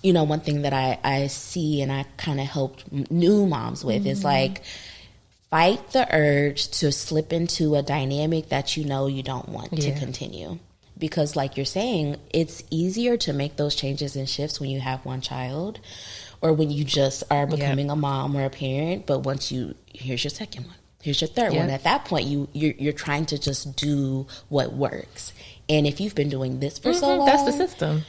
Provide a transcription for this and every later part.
one thing that I see and I kind of help new moms with is like, fight the urge to slip into a dynamic that you don't want to continue. Because like you're saying, it's easier to make those changes and shifts when you have one child or when you just are becoming a mom or a parent. But once here's your second one, here's your third one. At that point, you're trying to just do what works. And if you've been doing this for so long, that's the system.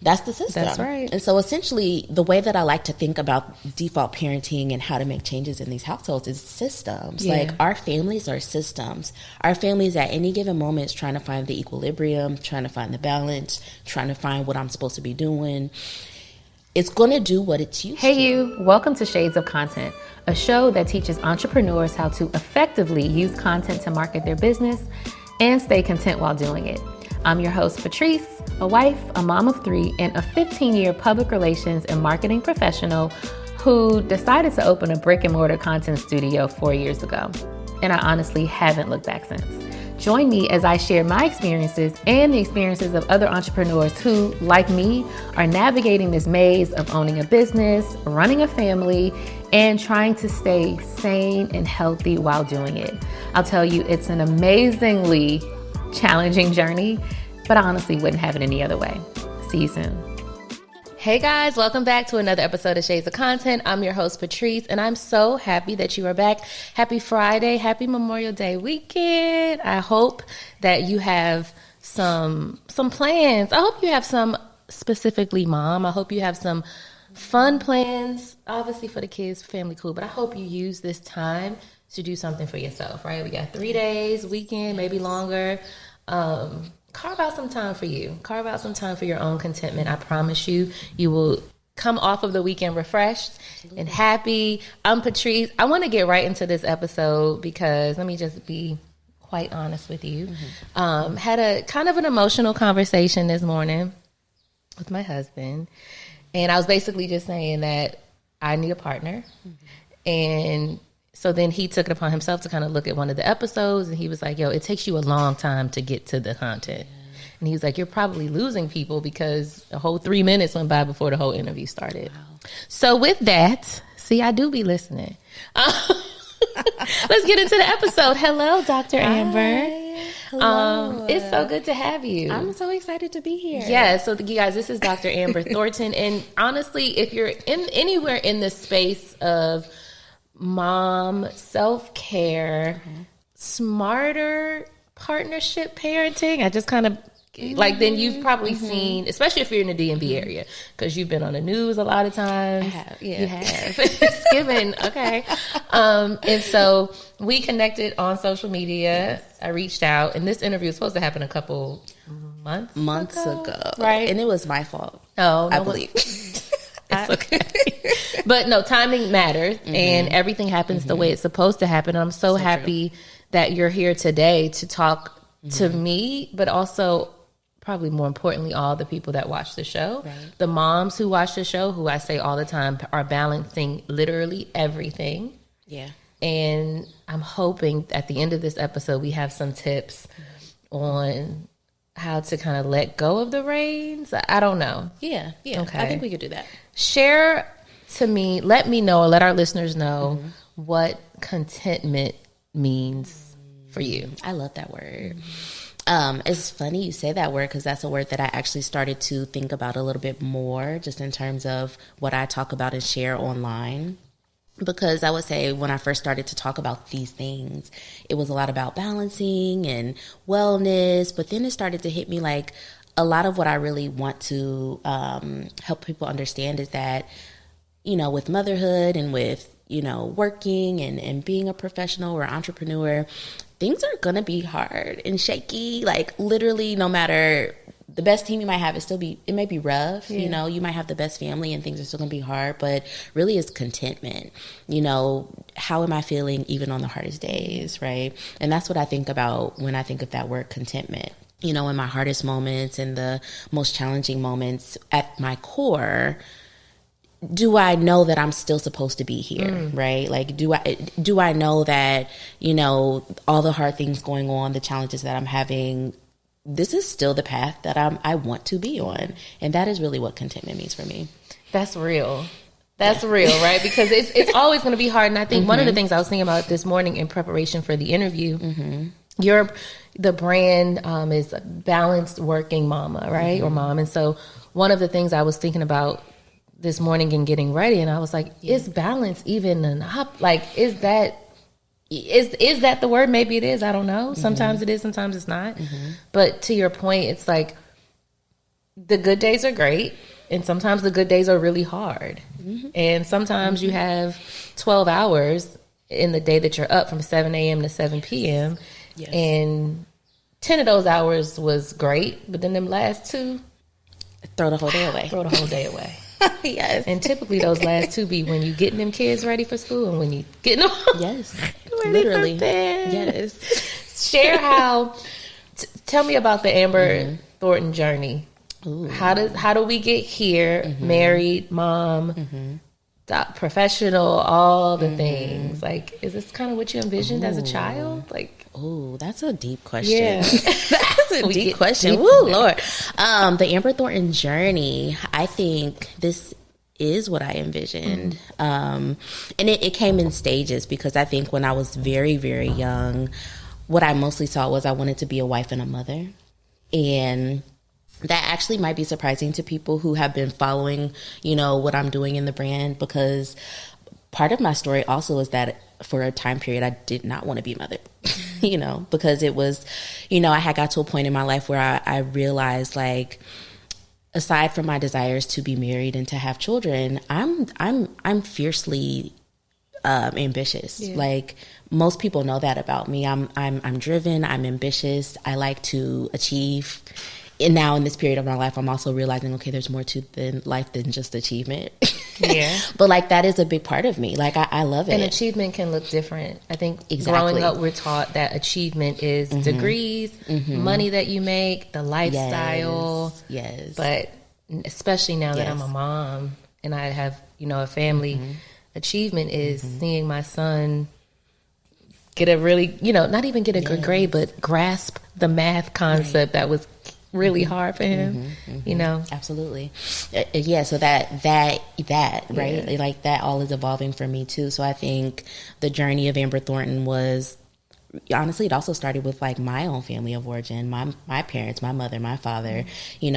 That's the system. That's right. And so essentially, the way that I like to think about default parenting and how to make changes in these households is systems. Yeah. Like, our families are systems. Our families at any given moment is trying to find the equilibrium, trying to find the balance, trying to find what I'm supposed to be doing. It's going to do what it's used to. Hey you, welcome to Shades of Content, a show that teaches entrepreneurs how to effectively use content to market their business and stay content while doing it. I'm your host, Patrice, a wife, a mom of 3, and a 15-year public relations and marketing professional who decided to open a brick and mortar content studio 4 years ago. And I honestly haven't looked back since. Join me as I share my experiences and the experiences of other entrepreneurs who, like me, are navigating this maze of owning a business, running a family, and trying to stay sane and healthy while doing it. I'll tell you, it's an amazingly challenging journey, but I honestly wouldn't have it any other way. See you soon. Hey guys, welcome back to another episode of Shades of Content. I'm your host, Patrice, and I'm so happy that you are back. Happy Friday, happy Memorial Day weekend. I hope that you have some plans. I hope you have some, specifically mom. I hope you have some fun plans, obviously for the kids, family, cool, but I hope you use this time to do something for yourself, right? We got 3 days, weekend, maybe longer. Carve out some time for you. Carve out some time for your own contentment. I promise you, you will come off of the weekend refreshed and happy. I'm Patrice. I want to get right into this episode because let me just be quite honest with you. Had a kind of an emotional conversation this morning with my husband. And I was basically just saying that I need a partner. And so then he took it upon himself to kind of look at one of the episodes, and he was like, yo, it takes you a long time to get to the content. And he was like, you're probably losing people because a whole 3 minutes went by before the whole interview started. Wow. So with that, see, I do be listening. Let's get into the episode. Hello, Dr. Amber. Hello. It's so good to have you. I'm so excited to be here. Yeah, so you guys, this is Dr. Amber Thornton. And honestly, if you're anywhere in the space of mom, self-care, smarter partnership parenting, I just kind of like, then you've probably seen, especially if you're in the DMV area, because you've been on the news a lot of times. I have, yeah. You have. It's given, okay. And so we connected on social media. Yes. I reached out, and this interview was supposed to happen a couple months ago. Right. And it was my fault. Oh, no, I believe. It's okay. But no, timing matters, and everything happens the way it's supposed to happen. I'm so happy that you're here today to talk to me, but also probably more importantly, all the people that watch the show, the moms who watch the show, who I say all the time are balancing literally everything. Yeah. And I'm hoping at the end of this episode, we have some tips on how to kind of let go of the reins. I don't know. Yeah. Okay. I think we could do that. Share to me, let me know, or let our listeners know what contentment means for you. I love that word. It's funny you say that word because that's a word that I actually started to think about a little bit more just in terms of what I talk about and share online. Because I would say when I first started to talk about these things, it was a lot about balancing and wellness. But then it started to hit me like a lot of what I really want to help people understand is that, with motherhood and with, working and being a professional or entrepreneur, things are going to be hard and shaky. Like literally, no matter the best team you might have, it may be rough. Yeah. You might have the best family and things are still going to be hard, but really it's contentment. How am I feeling even on the hardest days, right? And that's what I think about when I think of that word contentment. In my hardest moments and the most challenging moments, at my core, do I know that I'm still supposed to be here, right? Like, do I know that, all the hard things going on, the challenges that I'm having, this is still the path that I want to be on. And that is really what contentment means for me. That's real. That's real, right? Because it's always going to be hard. And I think one of the things I was thinking about this morning in preparation for the interview, the brand is Balanced Working Mama, right? Or mom. And so one of the things I was thinking about this morning and getting ready, and I was like, is balance even enough? Like, is that the word? Maybe it is. I don't know. Sometimes it is, sometimes it's not. But to your point, it's like the good days are great. And sometimes the good days are really hard. And sometimes you have 12 hours in the day that you're up from 7 a.m. to 7 p.m. Yes. And 10 of those hours was great. But then them last 2, throw the whole day away. Yes. And typically those last 2 be when you getting them kids ready for school and when you getting them yes, ready literally for bed. Yes. Share how. Tell me about the Amber Thornton journey. Ooh. How do we get here? Married, mom, professional, all the things. Like, is this kind of what you envisioned as a child? Like, oh, that's a deep question. Yeah. That's a deep question. Woo, Lord. The Amber Thornton journey, I think this is what I envisioned. And it came in stages, because I think when I was very, very young, what I mostly saw was I wanted to be a wife and a mother. And that actually might be surprising to people who have been following, what I'm doing in the brand, because part of my story also is that for a time period, I did not want to be a mother, because it was, I had got to a point in my life where I realized, like, aside from my desires to be married and to have children, I'm fiercely ambitious. Yeah. Like, most people know that about me. I'm driven. I'm ambitious. I like to achieve. And now in this period of my life, I'm also realizing, okay, there's more to life than just achievement. Yeah. But like, that is a big part of me. Like, I love it. And achievement can look different. I think growing up, we're taught that achievement is degrees, money that you make, the lifestyle. Yes. But especially now that I'm a mom and I have, a family, achievement is seeing my son get a really, not even get a good grade, but grasp the math concept that was really hard for him, Absolutely. Yeah. So that, right. Yeah. Like, that all is evolving for me too. So I think the journey of Amber Thornton was, honestly, it also started with like my own family of origin, my parents, my mother, my father,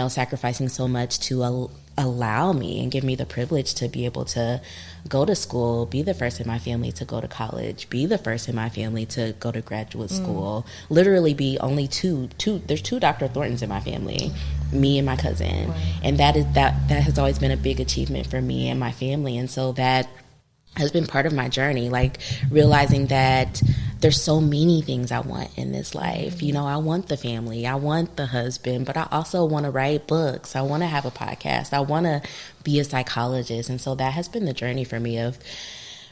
sacrificing so much to allow me and give me the privilege to be able to go to school, be the first in my family to go to college, be the first in my family to go to graduate school, literally be only two, there's 2 Dr. Thorntons in my family, me and my cousin. Right. And that has always been a big achievement for me and my family. And so that has been part of my journey, like realizing that there's so many things I want in this life. I want the family, I want the husband, but I also want to write books. I want to have a podcast. I want to be a psychologist. And so that has been the journey for me of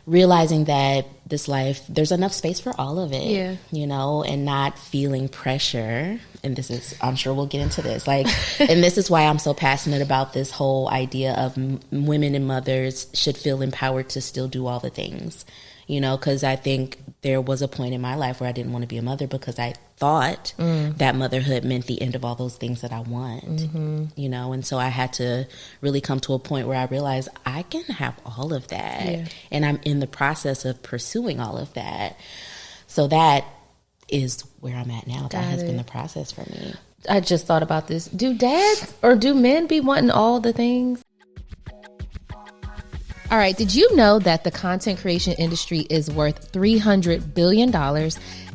realizing that this life, there's enough space for all of it, and not feeling pressure. And this is, I'm sure we'll get into this, like, and this is why I'm so passionate about this whole idea of women and mothers should feel empowered to still do all the things, because I think there was a point in my life where I didn't want to be a mother because I thought that motherhood meant the end of all those things that I want, and so I had to really come to a point where I realized I can have all of that, and I'm in the process of pursuing all of that. So that is where I'm at now. That has been the process for me. I just thought about this. Do dads or do men be wanting all the things? All right. Did you know that the content creation industry is worth $300 billion,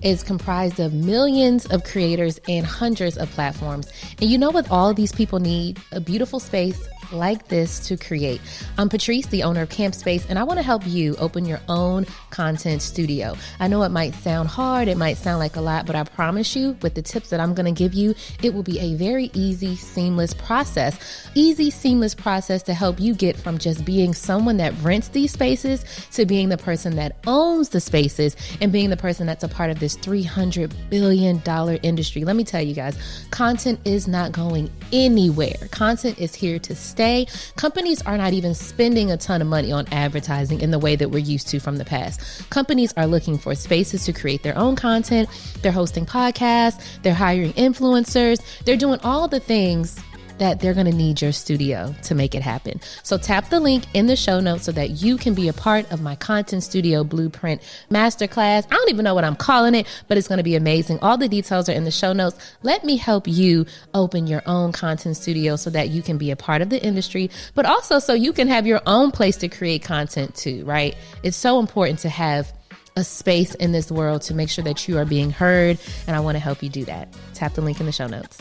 is comprised of millions of creators and hundreds of platforms? And you know what all of these people need? A beautiful space like this to create. I'm Patrice, the owner of Camp Space, and I want to help you open your own content studio. I know it might sound hard, it might sound like a lot, but I promise you, with the tips that I'm going to give you, it will be a very easy, seamless process. Easy, seamless process to help you get from just being someone that rents these spaces to being the person that owns the spaces and being the person that's a part of this $300 billion industry. Let me tell you guys, content is not going anywhere. Content is here to stay. day, companies are not even spending a ton of money on advertising in the way that we're used to from the past. Companies are looking for spaces to create their own content. They're hosting podcasts. They're hiring influencers. They're doing all the things that they're going to need your studio to make it happen. So tap the link in the show notes so that you can be a part of my Content Studio Blueprint Masterclass. I don't even know what I'm calling it, but it's going to be amazing. All the details are in the show notes. Let me help you open your own content studio so that you can be a part of the industry, but also so you can have your own place to create content too, right? It's so important to have a space in this world to make sure that you are being heard, and I want to help you do that. Tap the link in the show notes.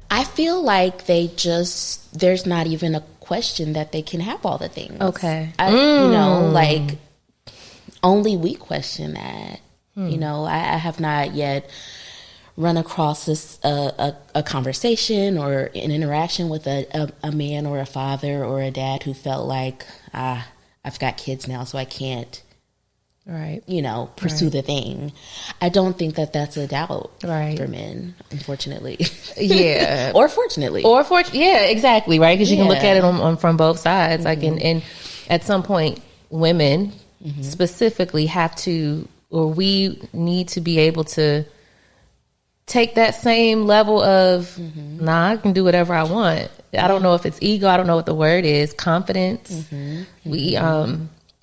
I feel like there's not even a question that they can have all the things. Okay. Like only we question that. I have not yet run across this a conversation or an interaction with a man or a father or a dad who felt like, I've got kids now, so I can't, pursue the thing. I don't think that that's a doubt for men, unfortunately. Yeah. Or fortunately. Yeah, exactly, right? Because you can look at it on from both sides. Mm-hmm. Like, and at some point, women specifically have to, or we need to be able to take that same level of, I can do whatever I want. I don't know if it's ego. I don't know what the word is. Confidence. We,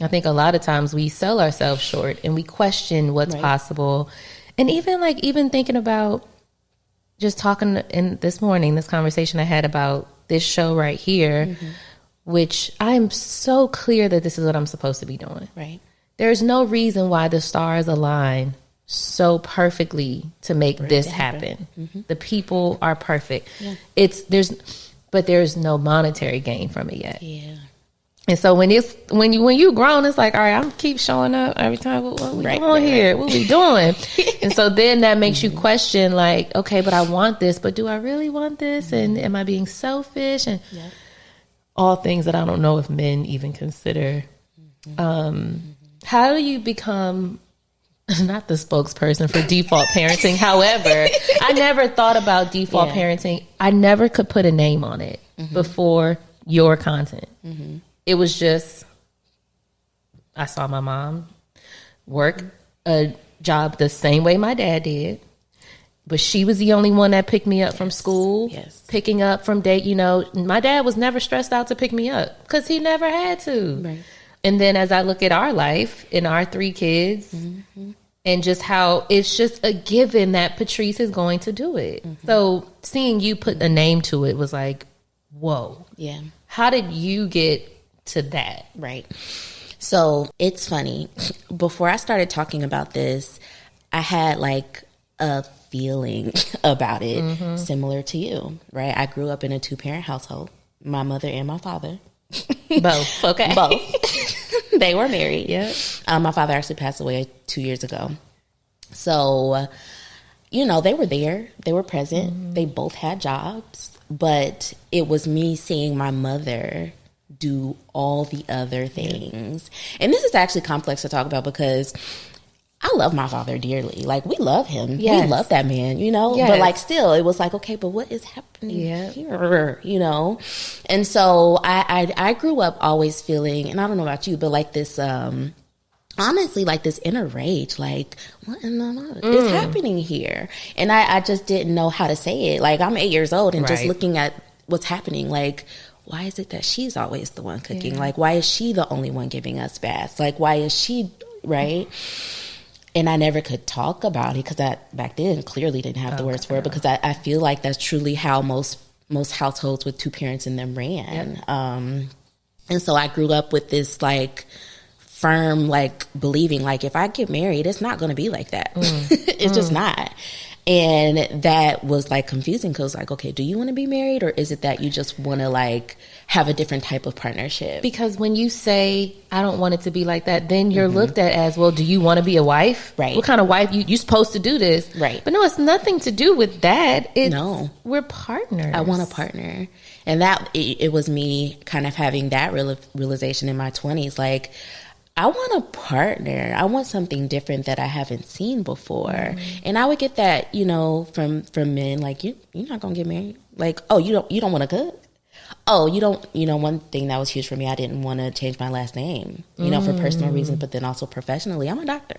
I think a lot of times we sell ourselves short and we question what's possible. And even thinking about just talking in this morning, this conversation I had about this show right here, which I'm so clear that this is what I'm supposed to be doing. Right. There's no reason why the stars align so perfectly to make this happen. The people are perfect. Yeah. But there's no monetary gain from it yet. Yeah. And so when you grown, it's like, all right, I'm keep showing up every time. What we doing here? What we doing? And so then that makes you question, like, okay, but I want this, but do I really want this? And am I being selfish? And all things that I don't know if men even consider. How do you become not the spokesperson for default parenting? However, I never thought about default parenting. I never could put a name on it before your content. It was just, I saw my mom work a job the same way my dad did, but she was the only one that picked me up from school, picking up from date. My dad was never stressed out to pick me up because he never had to. Right. And then as I look at our life and our 3 kids and just how it's just a given that Patrice is going to do it. So seeing you put a name to it was like, whoa. Yeah. How did you get to that? Right. So it's funny. Before I started talking about this, I had like a feeling about it similar to you, right? I grew up in a 2-parent household, my mother and my father. Both. Okay. Both. They were married. Yeah. My father actually passed away 2 years ago. So, they were there. They were present. They both had jobs. But it was me seeing my mother do all the other things. And this is actually complex to talk about because I love my father dearly. Like, we love him. Yes. We love that man, Yes. But, like, still, it was like, okay, but what is happening here, And so I grew up always feeling, and I don't know about you, but like this, honestly, like this inner rage, like, what in the world is happening here? And I just didn't know how to say it. Like, I'm 8 years old and just looking at what's happening, like, why is it that she's always the one cooking? Yeah. Like, why is she the only one giving us baths? Like, why is she, right? And I never could talk about it because back then clearly didn't have the words for it, because I feel like that's truly how most households with 2 parents in them ran. Yep. And so I grew up with this like firm, like believing like if I get married, it's not going to be like that. It's just not. And that was like confusing because like, okay, do you want to be married or is it that you just want to like have a different type of partnership? Because when you say, I don't want it to be like that, then you're looked at as, well, do you want to be a wife? Right. What kind of wife? You're supposed to do this. Right. But no, it's nothing to do with that. No. We're partners. I want a partner. And that it was me kind of having that realization in my 20s. Like, I want a partner. I want something different that I haven't seen before. And I would get that, you know, from men, like, you're not going to get married. Like, oh, you don't want to cook? Oh, you don't, you know, one thing that was huge for me, I didn't want to change my last name, you know, for personal reasons, but then also professionally, I'm a doctor.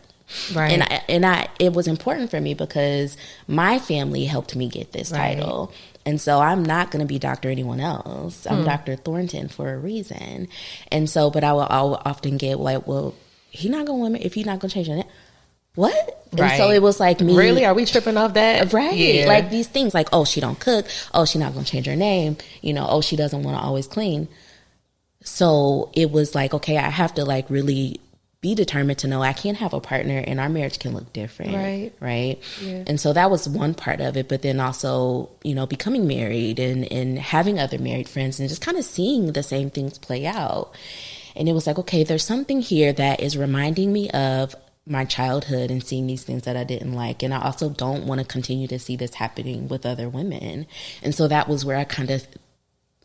Right. And it was important for me because my family helped me get this title. And so I'm not going to be Dr. anyone else. I'm Dr. Thornton for a reason. And so, but I will often get like, well, he's not going to, if you're not going to change your name, what? Right. And so it was like me. Really? Are we tripping off that? Right. Yeah. Like these things like, oh, she don't cook. Oh, she's not going to change her name. You know, oh, she doesn't want to always clean. So it was like, okay, I have to like really be determined to know I can't have a partner and our marriage can look different. Right. Yeah. And so that was one part of it. But then also, you know, becoming married and having other married friends and just kind of seeing the same things play out. And it was like, okay, there's something here that is reminding me of my childhood and seeing these things that I didn't like. And I also don't want to continue to see this happening with other women. And so that was where I kind of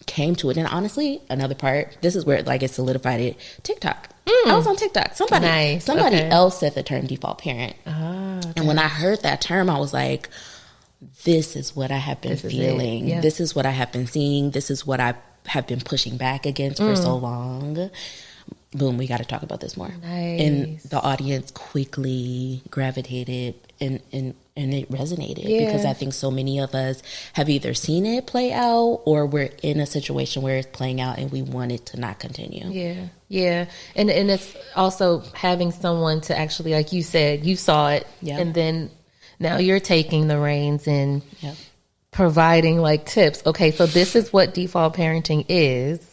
came to it. And honestly, another part, this is where like it solidified it, TikTok. I was on TikTok. Somebody else said the term default parent. And when I heard that term, I was like, this is what I have been feeling. Yeah. This is what I have been seeing. This is what I have been pushing back against for so long. Boom, we got to talk about this more. Nice. And the audience quickly gravitated and it resonated because I think so many of us have either seen it play out or we're in a situation where it's playing out and we want it to not continue. Yeah. And it's also having someone to actually, like you said, you saw it and then now you're taking the reins and providing like tips. Okay, so this is what default parenting is.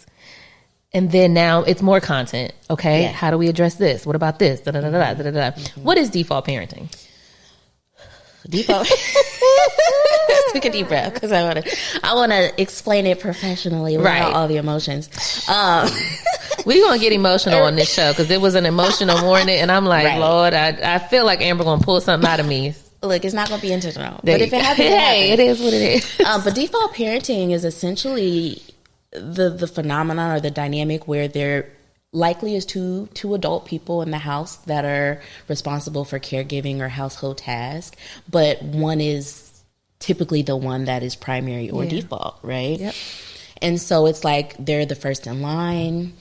And then now it's more content. Okay, how do we address this? What about this? What is default parenting? Default. Take a deep breath because I want to explain it professionally without all the emotions. We're gonna get emotional on this show because it was an emotional morning, and I'm like, Lord, I feel like Amber gonna pull something out of me. Look, it's not gonna be intentional, but if it happens, it is what it is. But default parenting is essentially the phenomenon or the dynamic where there likely is two adult people in the house that are responsible for caregiving or household tasks, but one is typically the one that is primary or default, right? Yep. And so it's like they're the first in line.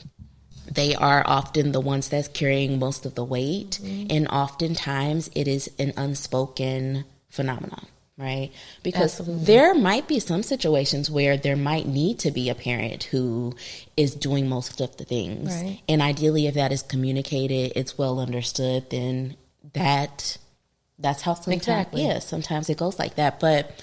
They are often the ones that's carrying most of the weight, and oftentimes it is an unspoken phenomenon. Right? Because there might be some situations where there might need to be a parent who is doing most of the things. Right. And ideally, if that is communicated, it's well understood, then that's how sometimes, sometimes it goes like that. But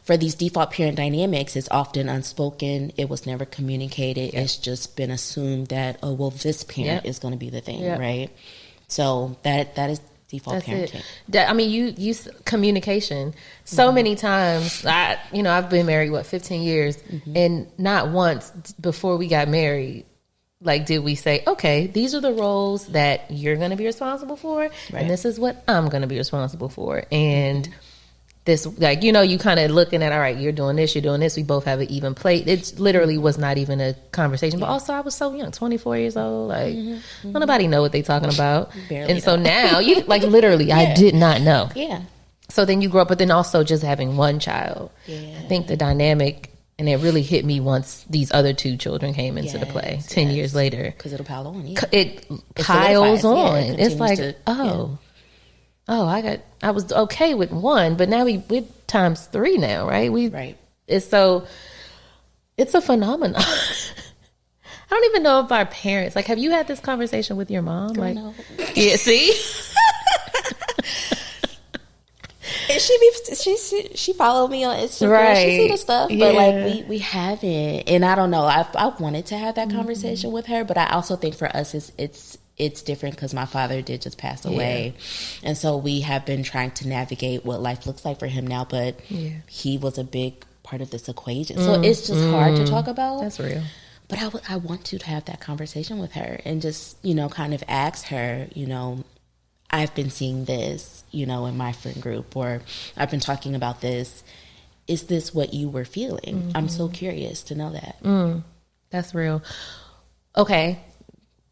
for these default parent dynamics, it's often unspoken. It was never communicated. It's just been assumed that, oh, well, this parent is going to be the thing, right? So that is default parenting. I mean, you use communication so many times. I've been married 15 years, and not once before we got married, like, did we say, okay, these are the roles that you're going to be responsible for, and this is what I'm going to be responsible for, and this, like, you kind of looking at, all right, you're doing this, we both have an even plate. It literally was not even a conversation. But also, I was so young, 24 years old, like, don't nobody know what they talking about. Barely and so now, you like, literally, I did not know. Yeah. So then you grow up, but then also just having one child. Yeah. I think the dynamic, and it really hit me once these other two children came into the play 10 years later. Because it'll pile on. It piles on. It's like, I was okay with one, but now we're times 3 now, right? It's a phenomenon. I don't even know if our parents, like, have you had this conversation with your mom? Girl, like, no. Yeah, see? She followed me on Instagram. She see the stuff, but like we haven't. And I don't know. I wanted to have that conversation with her, but I also think for us it's different because my father did just pass away, and so we have been trying to navigate what life looks like for him now. But he was a big part of this equation, so it's just hard to talk about. That's real. But I want to have that conversation with her and just kind of ask her, I've been seeing this, in my friend group, or I've been talking about this. Is this what you were feeling? I'm so curious to know that. That's real. Okay.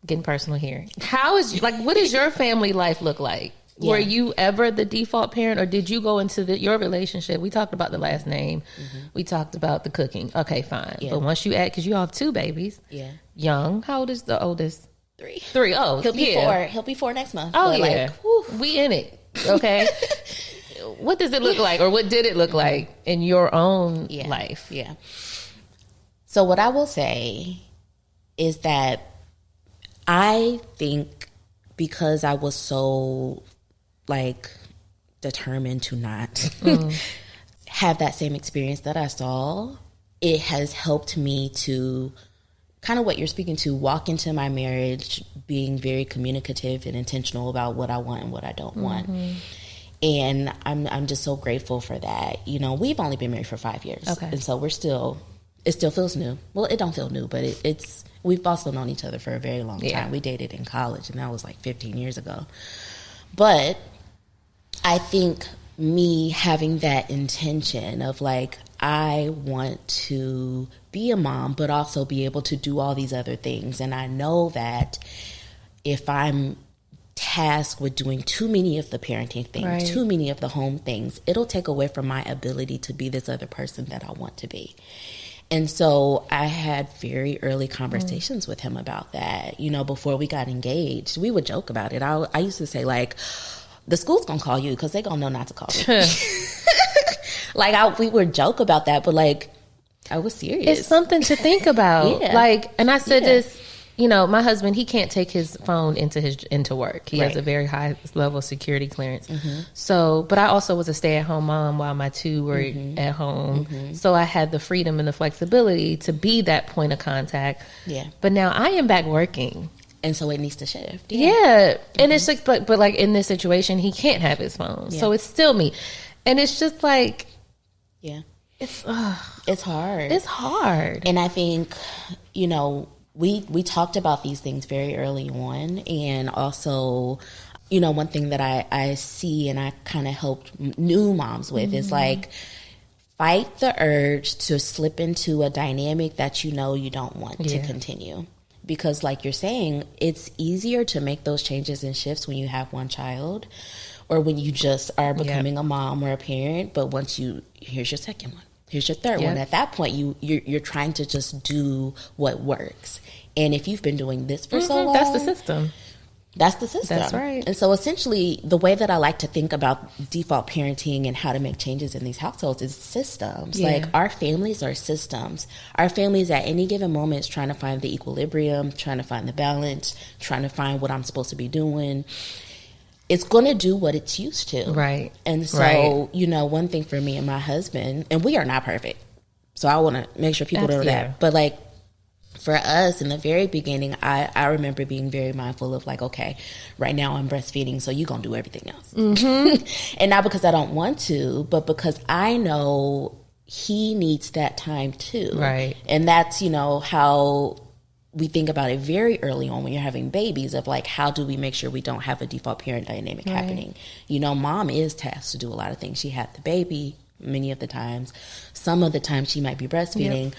getting personal here. What does your family life look like? Yeah. Were you ever the default parent, or did you go into your relationship? We talked about the last name. Mm-hmm. We talked about the cooking. Okay, fine. Yeah. But once you add, because you have 2 babies. Yeah. Young. How old is the oldest? 3. 3. Oh, he'll be 4. He'll be 4 next month. Oh, yeah. We in it. Okay. What does it look like, or what did it look like in your own life? Yeah. So what I will say is that I think because I was so determined to not have that same experience that I saw, it has helped me to kind of what you're speaking to, walk into my marriage being very communicative and intentional about what I want and what I don't want. And I'm just so grateful for that. You know, we've only been married for 5 years. Okay. And so it still feels new. Well, it don't feel new, but we've also known each other for a very long time. Yeah. We dated in college, and that was 15 years ago. But I think me having that intention of I want to be a mom, but also be able to do all these other things. And I know that if I'm tasked with doing too many of the parenting things, too many of the home things, it'll take away from my ability to be this other person that I want to be. And so I had very early conversations with him about that. You know, before we got engaged, we would joke about it. I used to say, the school's going to call you because they're going to know not to call me. We would joke about that, but I was serious. It's something to think about. Yeah. And I said this, you know, my husband, he can't take his phone into work. He has a very high level of security clearance. Mm-hmm. So, but I also was a stay-at-home mom while my 2 were at home. Mm-hmm. So I had the freedom and the flexibility to be that point of contact. Yeah. But now I am back working. And so it needs to shift. Yeah. And it's but in this situation, he can't have his phone. Yeah. So it's still me. And it's just yeah, it's hard. It's hard. And I think, you know, we talked about these things very early on. And also, you know, one thing that I see and I kind of helped new moms with is fight the urge to slip into a dynamic that you know you don't want to continue. Because like you're saying, it's easier to make those changes and shifts when you have one child or when you just are becoming a mom or a parent. But once here's your second one, here's your third one. At that point, you're trying to just do what works. And if you've been doing this for so long, that's the system. That's the system. That's right. And so essentially, the way that I like to think about default parenting and how to make changes in these households is systems. Yeah. Our families are systems. Our families at any given moment is trying to find the equilibrium, trying to find the balance, trying to find what I'm supposed to be doing. It's going to do what it's used to. Right. And so, you know, one thing for me and my husband, and we are not perfect. So I want to make sure people know that. But for us in the very beginning, I remember being very mindful of okay, right now I'm breastfeeding, so you're going to do everything else. Mm-hmm. And not because I don't want to, but because I know he needs that time too. Right. And that's, you know, how we think about it very early on when you're having babies of how do we make sure we don't have a default parent dynamic happening? You know, mom is tasked to do a lot of things. She had the baby many of the times. Some of the time she might be breastfeeding. Yep.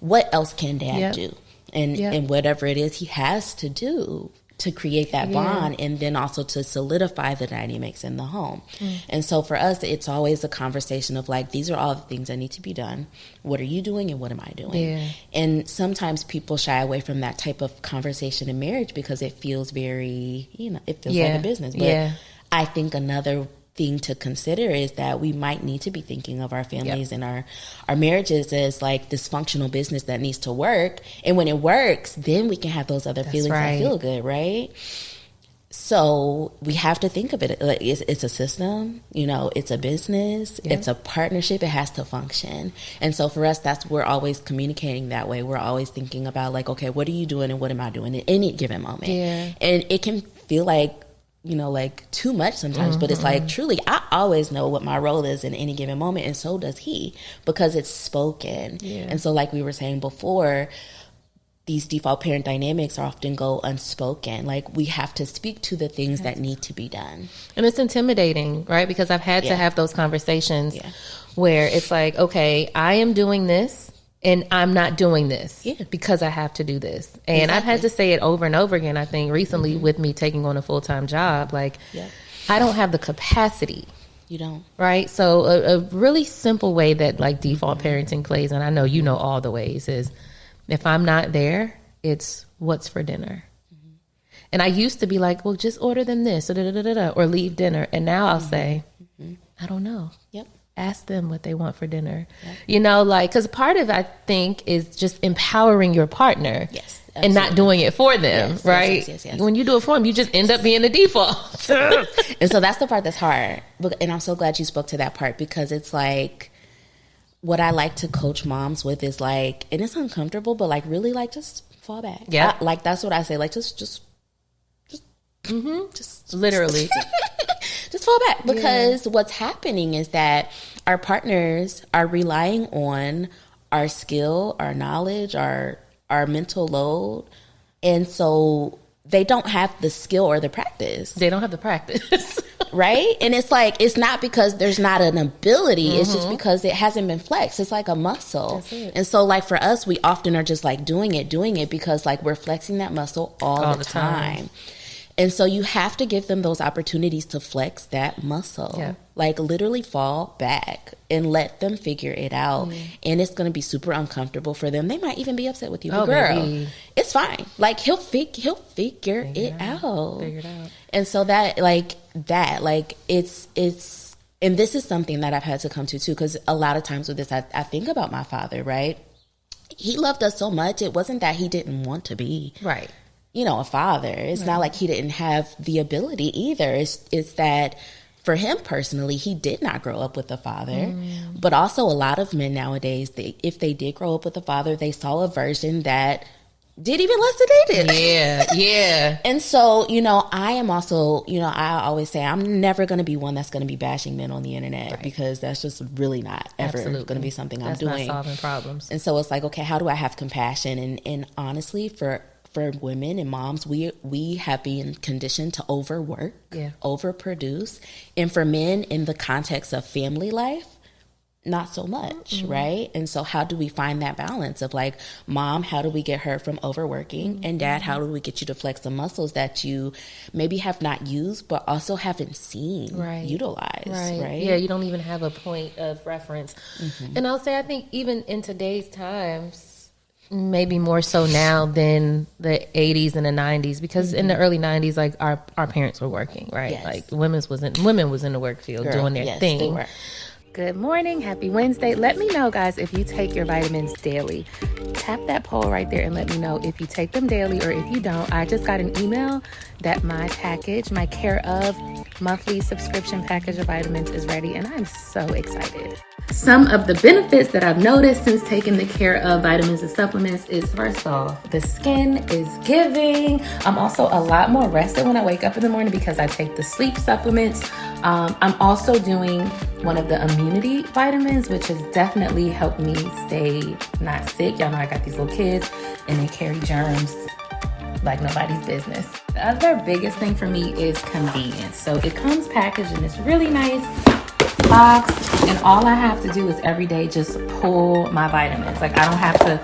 What else can dad do? And whatever it is he has to do to create that bond and then also to solidify the dynamics in the home. And so for us, it's always a conversation of these are all the things that need to be done. What are you doing and what am I doing? Yeah. And sometimes people shy away from that type of conversation in marriage because it feels very, you know, it feels like a business. But I think another thing to consider is that we might need to be thinking of our families and our marriages as this functional business that needs to work. And when it works, then we can have those other feelings that feel good, right? So we have to think of it it's a system, you know, it's a business, it's a partnership, it has to function. And so for us, we're always communicating that way. We're always thinking about okay, what are you doing and what am I doing at any given moment? Yeah. And it can feel you know, too much sometimes, but it's truly, I always know what my role is in any given moment, and so does he, because it's spoken. Yeah. And so we were saying before, these default parent dynamics often go unspoken. We have to speak to the things that need to be done. And it's intimidating, right? Because I've had to have those conversations where it's okay, I am doing this, And I'm not doing this Yeah. because I have to do this. And I've had to say it over and over again, I think, recently with me taking on a full-time job. Like, I don't have the capacity. You don't. Right? So a really simple way that, like, default parenting plays, and I know you know all the ways, is if I'm not there, it's what's for dinner. And I used to be like, well, just order them this or leave dinner. And now I'll say, I don't know. Yep. Ask them what they want for dinner. Yep. You know, like, because part of it, I think, is just empowering your partner. Yes. Absolutely. And not doing it for them, right? Yes. When you do it for them, you just end up being the default. And so that's the part that's hard. And I'm so glad you spoke to that part, because it's like, what I like to coach moms with is like, and it's uncomfortable, but like, really, like, just fall back. Yeah. Like, that's what I say. Like, just literally. Just fall back, because what's happening is that our partners are relying on our skill, our knowledge, our mental load. And so they don't have the skill or the practice. They don't have the practice. Right? And it's like, it's not because there's not an ability. It's just because it hasn't been flexed. It's like a muscle. That's it. And so, like, for us, we often are just like doing it because, like, we're flexing that muscle all the time. And so you have to give them those opportunities to flex that muscle. Yeah. Like, literally fall back and let them figure it out. And it's going to be super uncomfortable for them. They might even be upset with you. But girl, baby, it's fine. Like, he'll figure it out. Figure it out. And so it's and this is something that I've had to come to too, because a lot of times with this, I think about my father, right? He loved us so much. It wasn't that he didn't want to be. Right. You know, a father. It's not like he didn't have the ability either. It's that for him personally, he did not grow up with a father. But also, a lot of men nowadays, if they did grow up with a father, they saw a version that did even less than they did. Yeah. And so, you know, I am also, you know, I always say I'm never going to be one that's going to be bashing men on the internet, because that's just really not ever going to be something I'm doing. That's not solving problems. And so it's like, okay, how do I have compassion? And honestly, for women and moms, we have been conditioned to overwork, overproduce. And for men, in the context of family life, not so much, right? And so how do we find that balance of, like, mom, how do we get her from overworking? And dad, how do we get you to flex the muscles that you maybe have not used, but also haven't seen utilized, right? Yeah, you don't even have a point of reference. And I'll say, I think even in today's times, maybe more so now than the 80s and the 90s, because in the early 90s, like, our parents were working, right? Yes. Like, women was in the work field doing their thing. They were. Good morning. Happy Wednesday. Let me know, guys, if you take your vitamins daily. Tap that poll right there and let me know if you take them daily or if you don't. I just got an email that my package, my Care Of monthly subscription package of vitamins is ready, and I'm so excited. Some of the benefits that I've noticed since taking the Care Of vitamins and supplements is, first off, the skin is giving. I'm also a lot more rested when I wake up in the morning because I take the sleep supplements. I'm also doing one of the immunity vitamins, which has definitely helped me stay not sick. Y'all know I got these little kids and they carry germs like nobody's business. The other biggest thing for me is convenience. So it comes packaged in this really nice box, and all I have to do is every day just pull my vitamins. Like, I don't have to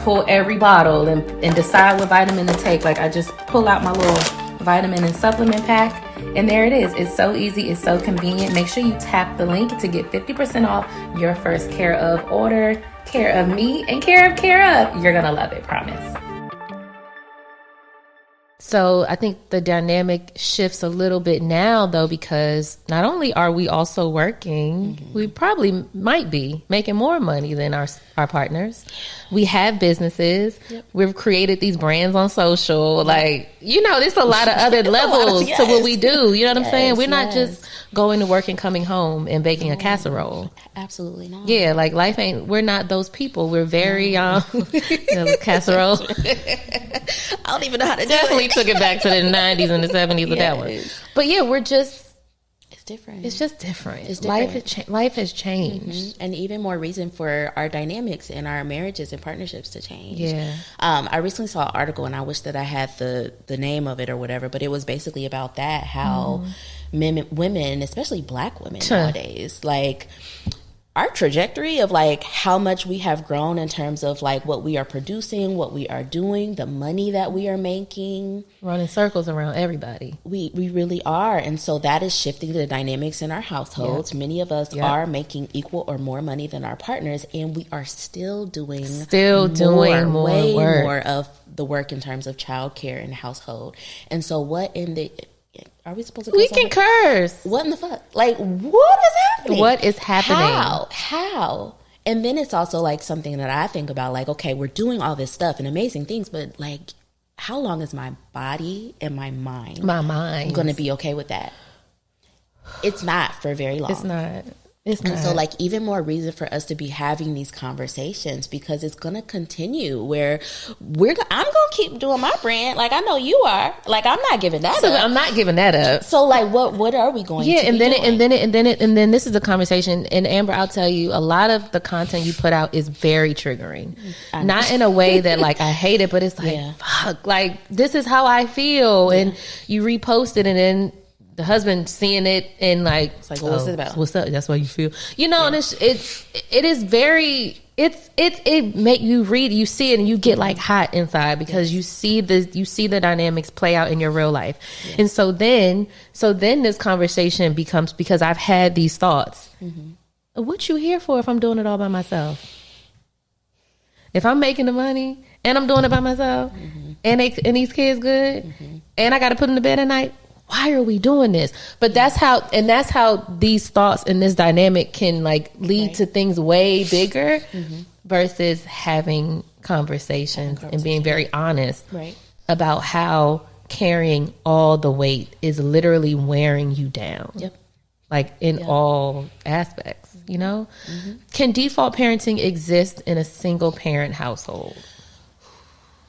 pull every bottle and decide what vitamin to take. Like, I just pull out my little vitamin and supplement pack, and there it is. It's so easy. It's so convenient. Make sure you tap the link to get 50% off your first Care Of order. Care Of me and Care Of. You're gonna love it, promise. So I think the dynamic shifts a little bit now, though, because not only are we also working, we probably might be making more money than our partners. We have businesses. We've created these brands on social. Like, you know, there's a lot of other levels to what we do. You know what I'm saying? We're not just going to work and coming home and baking a casserole. Absolutely not. Yeah, like, we're not those people. We're very, casserole. I don't even know how to do Definitely it. took it back to the 90s and the 70s with that one. But yeah, it's different. It's just different. It's different. Life has changed. And even more reason for our dynamics and our marriages and partnerships to change. Yeah. I recently saw an article, and I wish that I had the name of it or whatever, but it was basically about that, how women, especially Black women nowadays, like, our trajectory of like how much we have grown in terms of like what we are producing, what we are doing, the money that we are making. Running circles around everybody. We really are. And so that is shifting the dynamics in our households. Yep. Many of us are making equal or more money than our partners, and we are still doing more of the work in terms of childcare and household. And so what in the... Are we supposed to curse? We can curse. What in the fuck? Like, what is happening? What is happening? How? And then it's also like something that I think about, like, okay, we're doing all this stuff and amazing things, but like, how long is my body and my mind going to be okay with that? It's not for very long. It's not. And so like even more reason for us to be having these conversations, because it's going to continue where I'm going to keep doing my brand. Like I know you are. Like I'm not giving that up. I'm not giving that up. So like what are we going to be doing? And then this is a conversation. And Amber, I'll tell you, a lot of the content you put out is very triggering. Not in a way that like I hate it, but it's like fuck, like this is how I feel. And you repost it and then the husband seeing it and like, it's like, what's it about? What's up? That's why you feel, and it is very, it make you read, you see it and you get like hot inside because you see the dynamics play out in your real life. Yes. And so then this conversation becomes, because I've had these thoughts, what you here for if I'm doing it all by myself? If I'm making the money and I'm doing it by myself and these kids good and I got to put them to bed at night, why are we doing this? But that's how these thoughts and this dynamic can like lead to things way bigger versus having conversations and being very honest about how carrying all the weight is literally wearing you down. Yep. Like in all aspects, Can default parenting exist in a single parent household?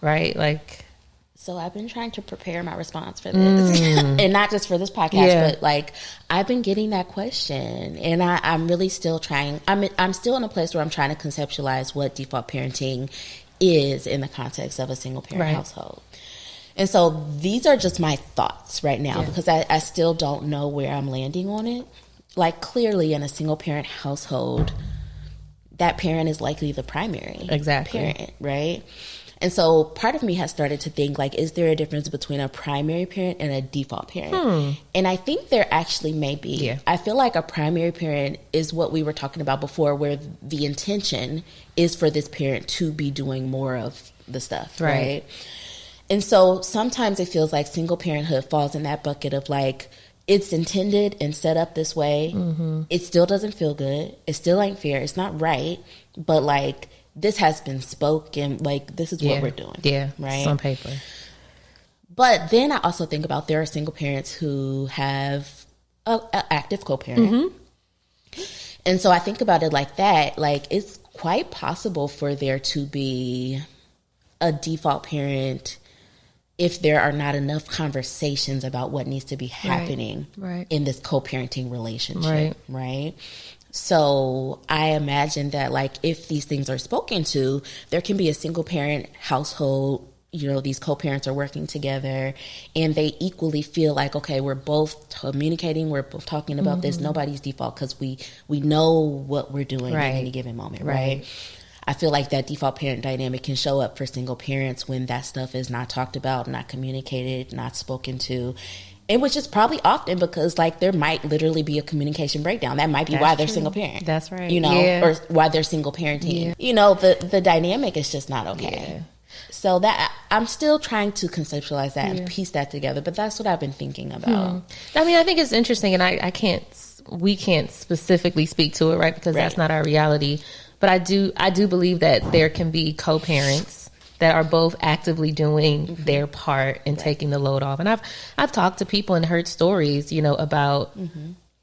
Right? Like, so I've been trying to prepare my response for this and not just for this podcast, but like I've been getting that question and I'm really still trying. I'm still in a place where I'm trying to conceptualize what default parenting is in the context of a single parent household. And so these are just my thoughts right now because I still don't know where I'm landing on it. Like clearly in a single parent household, that parent is likely the primary parent, right? And so part of me has started to think, like, is there a difference between a primary parent and a default parent? And I think there actually may be. Yeah. I feel like a primary parent is what we were talking about before, where the intention is for this parent to be doing more of the stuff, right? And so sometimes it feels like single parenthood falls in that bucket of, like, it's intended and set up this way. It still doesn't feel good. It still ain't fair. It's not right. But, like, this has been spoken, like this is what we're doing. Yeah, right? It's on paper. But then I also think about there are single parents who have an active co-parent. And so I think about it like that. Like it's quite possible for there to be a default parent if there are not enough conversations about what needs to be happening in this co-parenting relationship, right? So I imagine that, like, if these things are spoken to, there can be a single parent household, these co-parents are working together and they equally feel like, okay, we're both communicating, we're both talking about this, nobody's default because we know what we're doing at any given moment, right? I feel like that default parent dynamic can show up for single parents when that stuff is not talked about, not communicated, not spoken to. And which is probably often because, like, there might literally be a communication breakdown. That might be why they're single parent. That's right. Or why they're single parenting. The dynamic is just not okay. Yeah. So that I'm still trying to conceptualize that and piece that together. But that's what I've been thinking about. I mean, I think it's interesting, and we can't specifically speak to it, right? Because that's not our reality. But I do believe that there can be co-parents that are both actively doing their part and taking the load off. And I've talked to people and heard stories, about,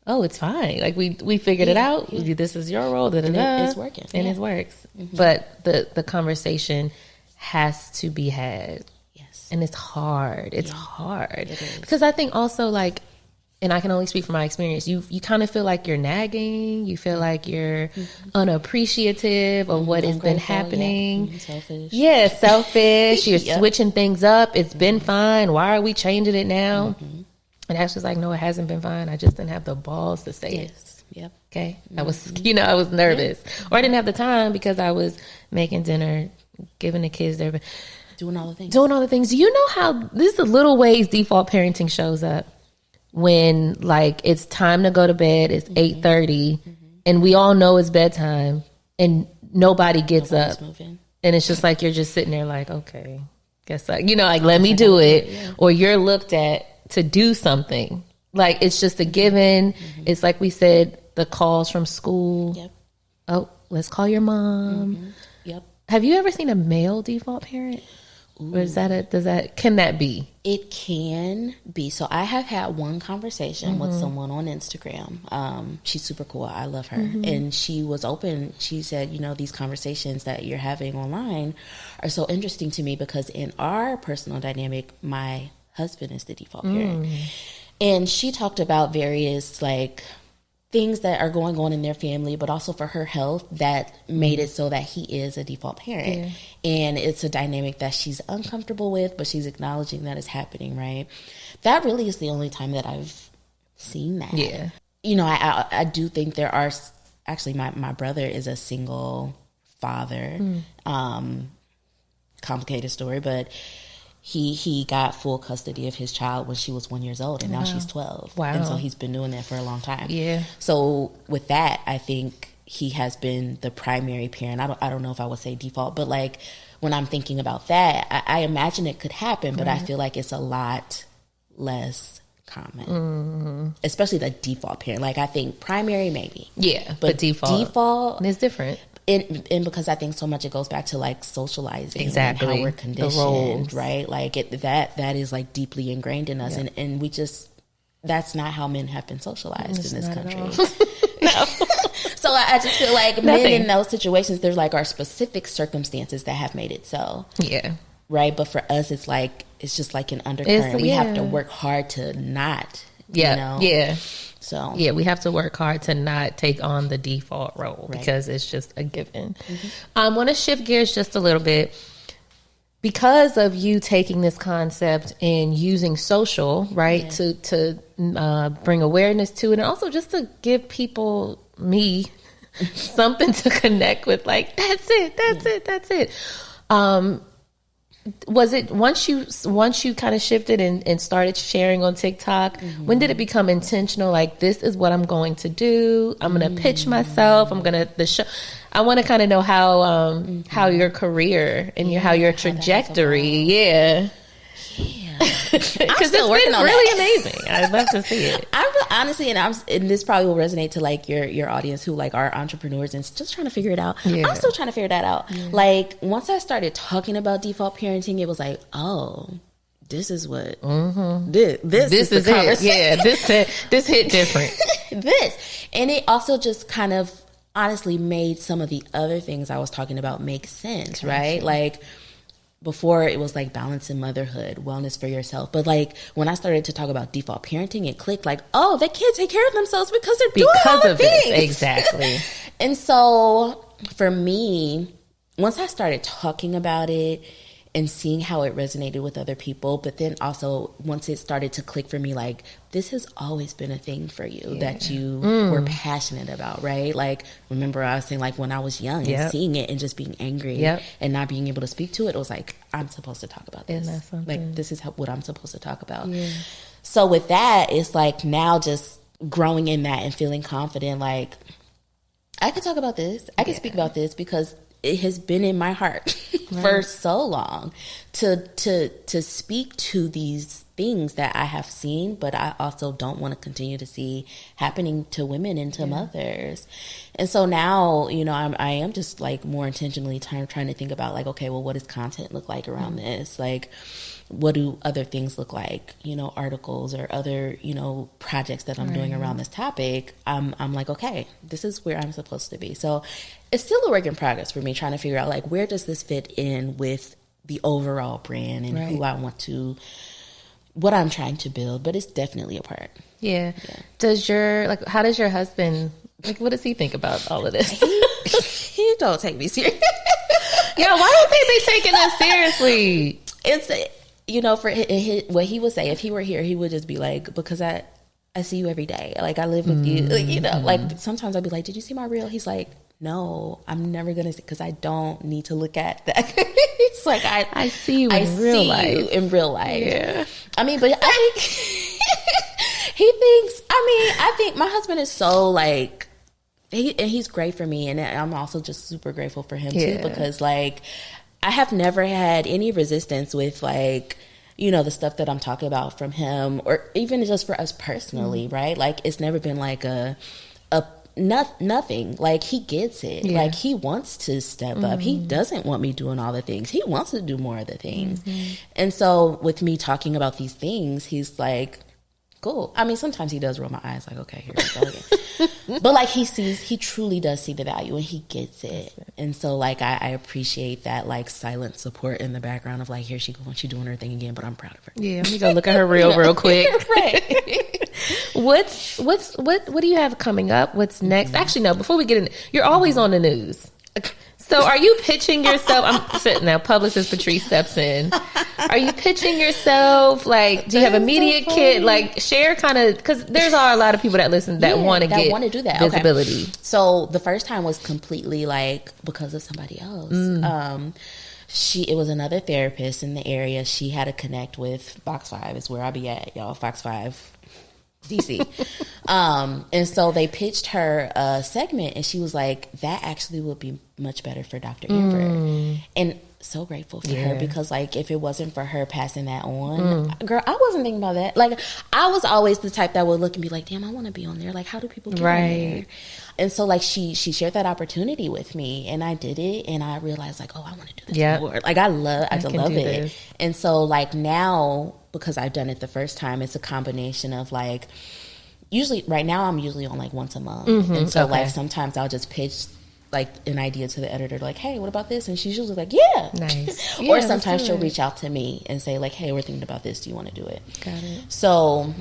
oh, it's fine. Like we figured it out. Yeah. This is your role. And it's working. And it works. But the conversation has to be had. Yes. And it's hard. It's hard. It is. Because I think also, like, and I can only speak from my experience, you kind of feel like you're nagging. You feel like you're unappreciative of what has been happening. Selfish. Yeah, selfish. You're switching things up. It's been fine. Why are we changing it now? And Ashley's like, no, it hasn't been fine. I just didn't have the balls to say it. Yep. Okay. I was, I was nervous. Or I didn't have the time because I was making dinner, giving the kids their... Doing all the things. You know how... This is the little ways default parenting shows up. When, like, it's time to go to bed, it's 8:30, and we all know it's bedtime, and nobody gets up. Moving. And it's just like, you're just sitting there like, okay, guess like, let me do it. Yeah. Or you're looked at to do something. Like, it's just a given. It's like we said, the calls from school. Yep. Oh, let's call your mom. Yep. Have you ever seen a male default parent? Ooh. Or can that be? It can be. So I have had one conversation with someone on Instagram. She's super cool. I love her. And she was open. She said, these conversations that you're having online are so interesting to me because in our personal dynamic, my husband is the default parent. And she talked about various things that are going on in their family, but also for her health that made it so that he is a default parent. Yeah. And it's a dynamic that she's uncomfortable with, but she's acknowledging that it's happening, right? That really is the only time that I've seen that. Yeah. I do think there are, actually my brother is a single father. Complicated story, but he got full custody of his child when she was 1 year old, and now she's 12. Wow. And so he's been doing that for a long time. Yeah. So with that, I think he has been the primary parent. I don't know if I would say default, but when I'm thinking about that, I imagine it could happen, but I feel like it's a lot less common, especially the default parent. I think primary maybe. Yeah, but default is different. And because I think so much it goes back to socializing, exactly, and how we're conditioned, right? That is deeply ingrained in us, and we just, that's not how men have been socialized in this country. No. So I just feel like men in those situations, there's our specific circumstances that have made it so. Yeah. Right, but for us, it's just an undercurrent. We have to work hard to not. Yeah. Yeah. So yeah, we have to work hard to not take on the default role because it's just a given. I want to shift gears just a little bit because of you taking this concept and using social, right, to bring awareness to it, and also just to give people, me, something to connect with. That's it. Was it once you kind of shifted and started sharing on TikTok, when did it become intentional? This is what I'm going to do. I'm going to pitch myself. I want to kind of know how your career and your trajectory. Yeah. Because it's been really amazing. I'd love to see it. Honestly, and this probably will resonate to your audience who are entrepreneurs and just trying to figure it out. Yeah. I'm still trying to figure that out. Yeah. Once I started talking about default parenting, it was oh, this is what this is the conversation. Yeah, this hit different. And it also just kind of honestly made some of the other things I was talking about make sense, right? Before it was balance in motherhood, wellness for yourself. But when I started to talk about default parenting, it clicked oh, they can't take care of themselves because they're doing all the things. Exactly. And so for me, once I started talking about it and seeing how it resonated with other people, but then also once it started to click for me, this has always been a thing for you that you were passionate about, right? Remember I was saying when I was young and seeing it and just being angry and not being able to speak to it, it was I'm supposed to talk about this. This is what I'm supposed to talk about. Yeah. So with that, it's now just growing in that and feeling confident, I can talk about this. I can speak about this because it has been in my heart for so long to speak to these things that I have seen, but I also don't want to continue to see happening to women and to mothers. And so now, I am just more intentionally trying to think about okay, well, what does content look like around this? What do other things look like? Articles or other, projects that I'm doing around this topic. I'm okay, this is where I'm supposed to be. So it's still a work in progress for me trying to figure out where does this fit in with the overall brand and who I want to, what I'm trying to build, but it's definitely a part. Yeah. How does your husband, what does he think about all of this? He don't take me serious. Yeah, why don't they be taking us seriously? It's, for what he would say, if he were here, he would just be because I I see you every day. Like, I live with you. Like, you know, like, sometimes I'll be like, did you see my reel? He's like, no, I'm never going to see, because I don't need to look at that. It's like, I see you in real life. In real life. Yeah. I mean, but I think he thinks, I think my husband is so, like, and he's great for me. And I'm also just super grateful for him too, because, like, I have never had any resistance with, like, you know, the stuff that I'm talking about from him, or even just for us personally, right? Like, it's never been like nothing. Like, he gets it. Yeah. Like, he wants to step up. He doesn't want me doing all the things. He wants to do more of the things. And so with me talking about these things, he's like, cool. I mean, sometimes he does roll my eyes like, okay, here we go again. But, like, he truly does see the value, and he gets it. And so, like, I appreciate that, like, silent support in the background of, like, here she goes, she's doing her thing again, but I'm proud of her. Yeah, let me go look at her reel real quick. Right. What do you have coming up? What's next? Actually, no, before we get in, you're always on the news. So are you pitching yourself? I'm sitting now. Publicist Patrice steps in. Are you pitching yourself? Like, do you have a media kit? Like, share kind of, because there's a lot of people that listen that want to do that visibility. Okay. So the first time was completely like because of somebody else. It was another therapist in the area. She had to connect with Fox 5 is where I be at, y'all. Fox 5 DC. And so they pitched her a segment, and she was like, that actually would be much better for Dr. Amber. And so grateful for her, because, like, if it wasn't for her passing that on, girl, I wasn't thinking about that. Like, I was always the type that would look and be like, damn, I want to be on there. Like, how do people get on there? And so, like, she shared that opportunity with me, and I did it, and I realized, like, oh, I want to do this more. Like, I love it. And so, like, now, because I've done it the first time, it's a combination of, like, right now I'm usually on, like, once a month. And so, like, sometimes I'll just pitch, like, an idea to the editor, like, hey, what about this? And she's usually like, yeah. Nice. Or sometimes she'll reach out to me and say, like, hey, we're thinking about this. Do you want to do it? Got it. So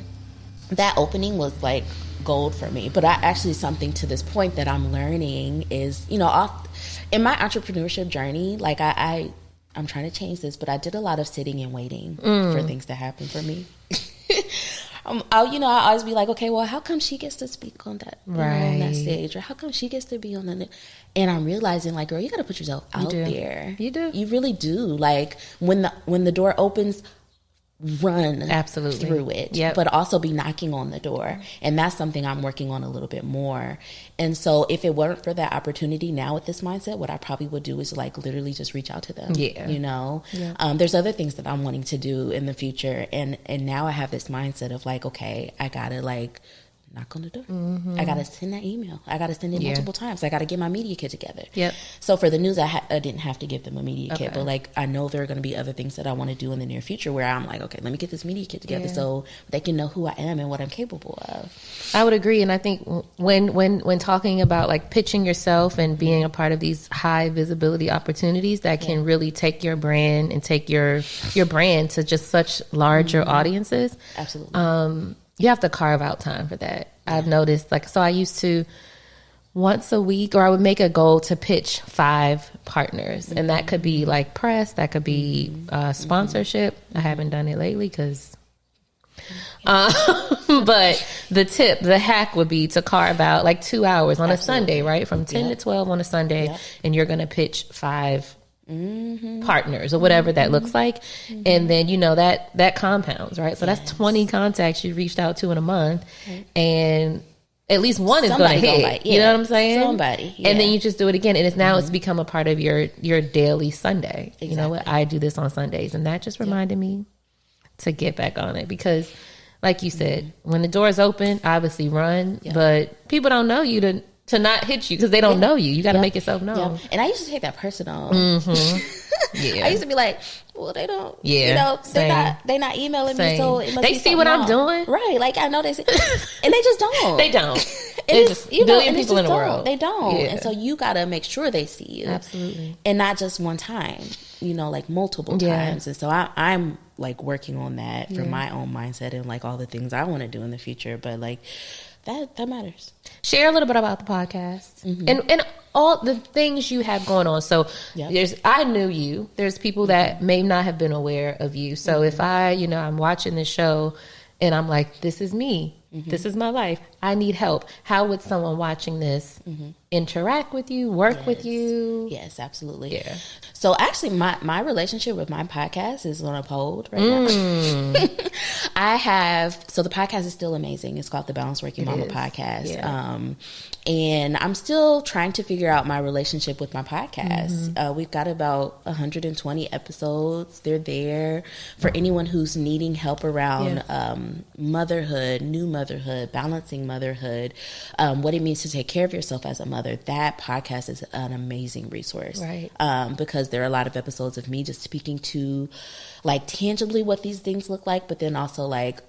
that opening was, like, gold for me. But actually something to this point that I'm learning is, you know, in my entrepreneurship journey, like, I'm trying to change this, but I did a lot of sitting and waiting for things to happen for me. I always be like, okay, well, how come she gets to speak on that, on that stage, or how come she gets to be on the? And I'm realizing, like, girl, you got to put yourself out there. You do. You really do. Like, when the door opens, run absolutely through it, but also be knocking on the door. And that's something I'm working on a little bit more. And so if it weren't for that opportunity now with this mindset, what I probably would do is, like, literally just reach out to them. You know, there's other things that I'm wanting to do in the future, and now I have this mindset of, like, okay, I gotta, like, knock on the door. I gotta send that email. I gotta send it multiple times. I gotta get my media kit together. So for the news, I didn't have to give them a media kit, but, like, I know there are going to be other things that I want to do in the near future where I'm like, okay, let me get this media kit together so they can know who I am and what I'm capable of. I would agree. And I think when talking about, like, pitching yourself and being a part of these high visibility opportunities that can really take your brand and take your brand to just such larger audiences. Absolutely. You have to carve out time for that. I've noticed, like, so I used to once a week, or I would make a goal to pitch 5 partners. And that could be, like, press, that could be sponsorship. I haven't done it lately because, but the hack would be to carve out, like, 2 hours on a Sunday, right? From 10 to 12 on a Sunday. And you're going to pitch 5 partners or whatever that looks like. And then, you know, that compounds, right? So that's 20 contacts you reached out to in a month, and at least one is going to hit. You know what I'm saying? Somebody. And then you just do it again, and it's become a part of your daily Sunday. You know what? I do this on Sundays, and that just reminded me to get back on it, because, like you said, when the doors open, obviously run, but people don't know you to not hit you because they don't know you. You got to make yourself known. And I used to take that personal. I used to be like, well, they don't. You know, they not emailing me, so it must they be see what I'm doing, right? Like, I know they see, and they just don't. They don't. It's just, you know, billion people in the world. They don't, and so you got to make sure they see you, absolutely, and not just one time. You know, like multiple times. And so I'm like working on that for my own mindset and, like, all the things I want to do in the future. But, like, that matters. Share a little bit about the podcast and all the things you have going on. So I knew you. There's people that may not have been aware of you. So if I'm watching this show and I'm like, this is me. This is my life. I need help. How would someone watching this interact with you, work with you? Yes, absolutely. Yeah. So actually, my relationship with my podcast is on a hold right now. So the podcast is still amazing. It's called the Balanced Working Mama Podcast. Yeah. And I'm still trying to figure out my relationship with my podcast. We've got about 120 episodes. They're there for anyone who's needing help around motherhood, new motherhood, balancing motherhood, what it means to take care of yourself as a mother. That podcast is an amazing resource. Right. Because there are a lot of episodes of me just speaking to like tangibly what these things look like, but then also like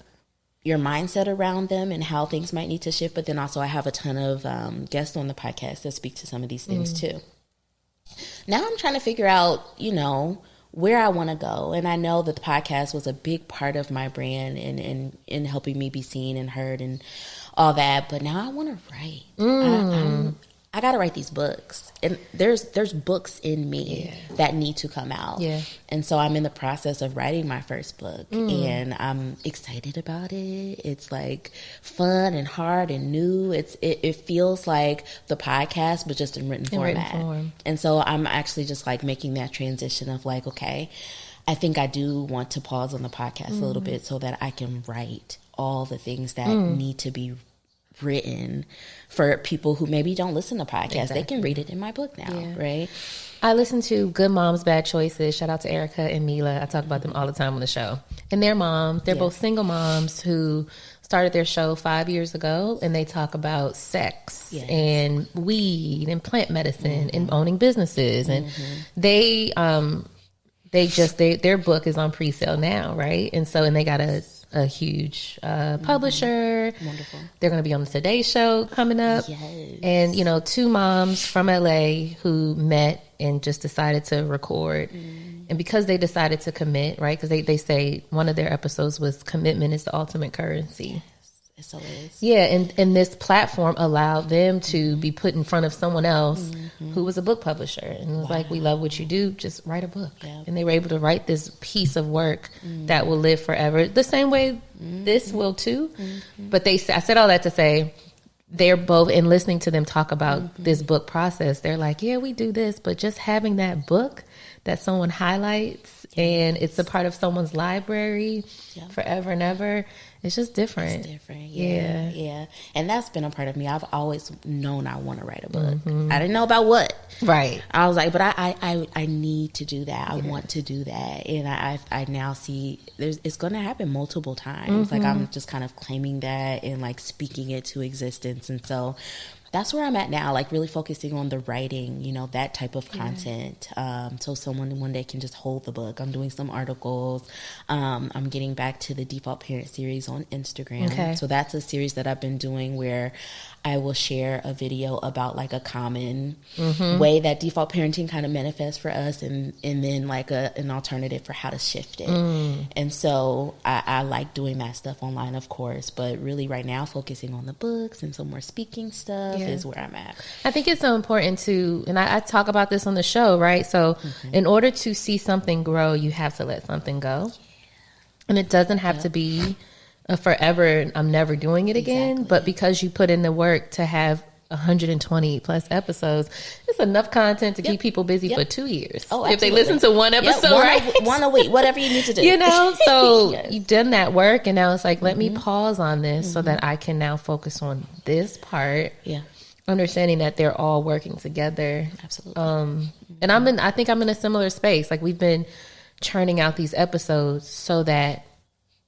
your mindset around them and how things might need to shift. But then also I have a ton of guests on the podcast that speak to some of these things too. Now I'm trying to figure out, where I want to go. And I know that the podcast was a big part of my brand and in helping me be seen and heard and all that. But now I want to write. I got to write these books. And there's books in me that need to come out. Yeah. And so I'm in the process of writing my first book. And I'm excited about it. It's like fun and hard and new. It feels like the podcast, but just in written format. And so I'm actually just like making that transition of like, okay, I think I do want to pause on the podcast a little bit so that I can write all the things that need to be written for people who maybe don't listen to podcasts. Exactly. They can read it in my book now, right? I listen to Good Moms, Bad Choices. Shout out to Erica and Mila. I talk about them all the time on the show. And they're moms. They're both single moms who started their show 5 years ago, and they talk about sex and weed and plant medicine and owning businesses. And their book is on pre-sale now, right? And they got a huge publisher. Wonderful. They're going to be on the Today Show coming up. Yes. And, two moms from LA who met and just decided to record. And because they decided to commit, right? Because they say one of their episodes was commitment is the ultimate currency. It so is. Yeah, and this platform allowed them to be put in front of someone else who was a book publisher. And it was like, we love what you do, just write a book. Yeah. And they were able to write this piece of work that will live forever. The same way this will too. But I said all that to say, they're both, in listening to them talk about this book process, they're like, yeah, we do this, but just having that book that someone highlights and it's a part of someone's library forever and ever, it's just different. It's different, yeah. And that's been a part of me. I've always known I want to write a book. I didn't know about what. Right. I was like, but I need to do that. I want to do that. And I now see it's going to happen multiple times. Like I'm just kind of claiming that and like speaking it to existence. And so that's where I'm at now, like really focusing on the writing, that type of content. So someone one day can just hold the book. I'm doing some articles. I'm getting back to the Default Parent series on Instagram. Okay. So that's a series that I've been doing where I will share a video about like a common way that default parenting kind of manifests for us and then like an alternative for how to shift it. And so I like doing that stuff online, of course, but really right now focusing on the books and some more speaking stuff is where I'm at. I think it's so important to, and I talk about this on the show, right? So in order to see something grow, you have to let something go. And it doesn't have to be forever, I'm never doing it again. But because you put in the work to have 120 plus episodes, it's enough content to keep people busy for 2 years. Oh, absolutely. If they listen to one episode, one a week, whatever you need to do. So you've done that work, and now it's like, let me pause on this so that I can now focus on this part. Yeah. Understanding that they're all working together. Absolutely. And I think I'm in a similar space. Like we've been churning out these episodes so that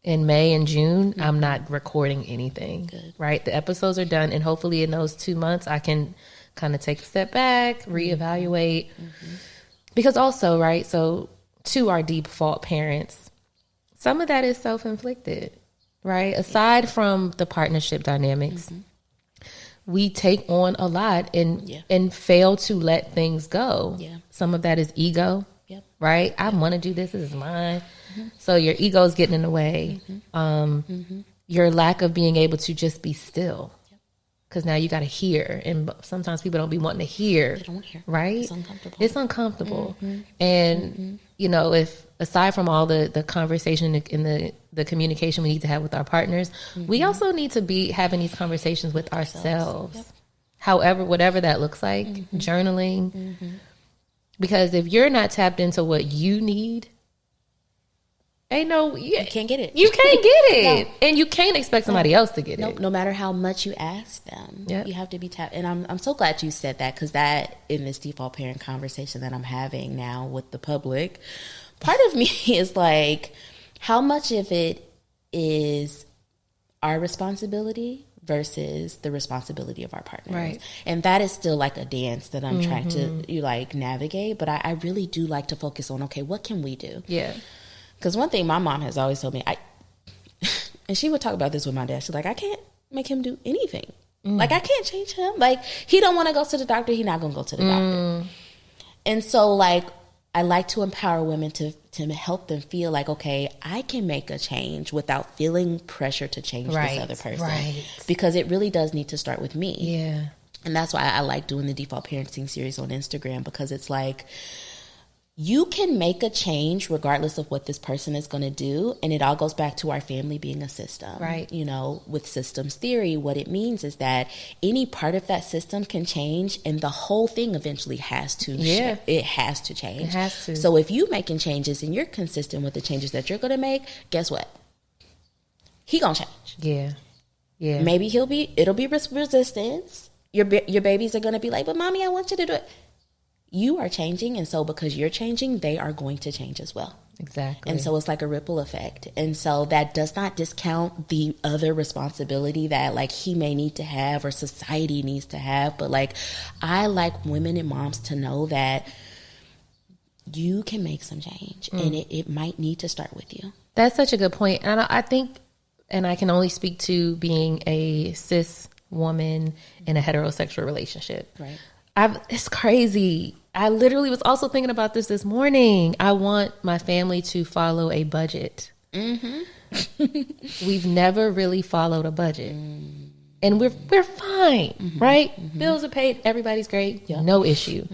in May and June, I'm not recording anything. Good. Right? The episodes are done, and hopefully in those 2 months, I can kind of take a step back, reevaluate. Because also, right, so to our default parents, some of that is self-inflicted, right? Aside from the partnership dynamics, we take on a lot and fail to let things go. Yeah. Some of that is ego, right? I want to do this. This is mine. So your ego is getting in the way. Your lack of being able to just be still, because now you got to hear, and sometimes people don't be wanting to hear. They don't want to hear. Right? It's uncomfortable. And you know, if aside from all the conversation and the communication we need to have with our partners, we also need to be having these conversations with ourselves. Yep. However, whatever that looks like, journaling. Because if you're not tapped into what you need, you can't get it. You can't get it. No. And you can't expect somebody else to get it. No matter how much you ask them, you have to be tapped. And I'm so glad you said that, because that, in this default parent conversation that I'm having now with the public, part of me is like, how much of it is our responsibility versus the responsibility of our partners. Right. And that is still like a dance that I'm trying to navigate. But I really do like to focus on, okay, what can we do? Yeah. Because one thing my mom has always told me, and she would talk about this with my dad, she's like, I can't make him do anything. Like, I can't change him. Like, he don't want to go to the doctor, he's not going to go to the doctor. And so, like, I like to empower women to help them feel like, okay, I can make a change without feeling pressure to change this other person. Right. Because it really does need to start with me. Yeah. And that's why I like doing the Default Parenting series on Instagram, because it's like, you can make a change regardless of what this person is going to do. And it all goes back to our family being a system. Right. You know, with systems theory, what it means is that any part of that system can change, and the whole thing eventually has to it has to change. It has to. So if you're making changes and you're consistent with the changes that you're going to make, guess what? He going to change. Yeah. Yeah. Maybe it'll be resistance. Your babies are going to be like, but mommy, I want you to do it. You are changing, and so because you're changing, they are going to change as well. Exactly. And so it's like a ripple effect. And so that does not discount the other responsibility that, like, he may need to have or society needs to have. But, like, I like women and moms to know that you can make some change, and it might need to start with you. That's such a good point. And I think, and I can only speak to being a cis woman in a heterosexual relationship. Right. It's crazy. I literally was also thinking about this morning. I want my family to follow a budget. We've never really followed a budget. And we're fine, right? Bills are paid. Everybody's great. Yep. No issue.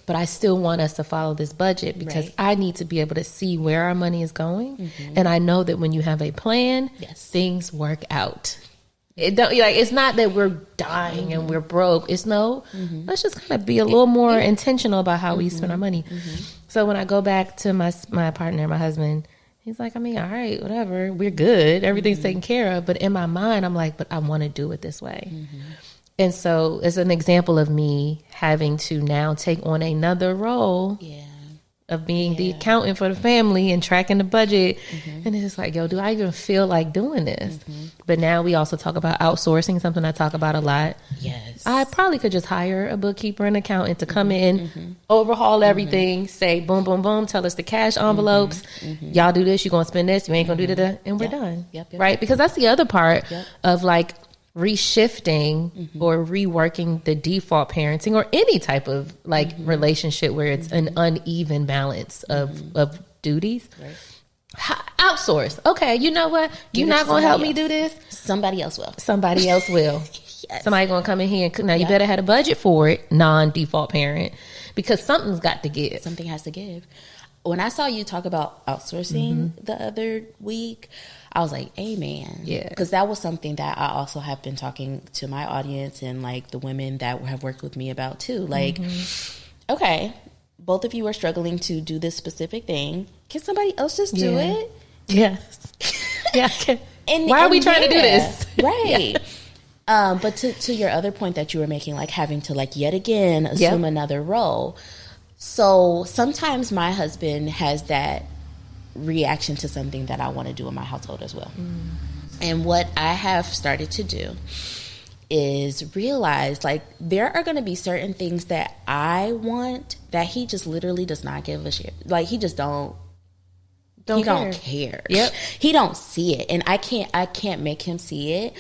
But I still want us to follow this budget, because I need to be able to see where our money is going. And I know that when you have a plan, things work out. It's not that we're dying and we're broke. It's let's just kind of be a little more intentional about how we spend our money. So when I go back to my partner, my husband, he's like, I mean, all right, whatever, we're good, everything's taken care of. But in my mind, I'm like, but I want to do it this way. And so it's an example of me having to now take on another role. Of being the accountant for the family and tracking the budget. And it's just like, yo, do I even feel like doing this? But now we also talk about outsourcing, something I talk about a lot. Yes. I probably could just hire a bookkeeper and accountant to come in, overhaul everything, say boom, boom, boom, tell us the cash envelopes. Y'all do this, you're going to spend this, you ain't going to do that, and we're done. Right? Because that's the other part of, like, reshifting or reworking the default parenting or any type of, like, relationship where it's an uneven balance of duties. Outsource. Okay, you know what? You're not going to help me do this. Somebody else will. Somebody else will. Somebody going to come in here and now you better have a budget for it, non-default parent, because something's got to give. Something has to give. When I saw you talk about outsourcing the other week, I was like, amen. Yeah. Because that was something that I also have been talking to my audience and, like, the women that have worked with me about too. Like, okay, both of you are struggling to do this specific thing. Can somebody else just do it? Yes. Yeah. Why are we trying to do this? Right. But to your other point that you were making, like having to, like, yet again assume another role. So sometimes my husband has that reaction to something that I want to do in my household as well. And what I have started to do is realize, like, there are going to be certain things that I want that he just literally does not give a shit. Like, he just don't care. Yep. He don't see it. And I can't make him see it.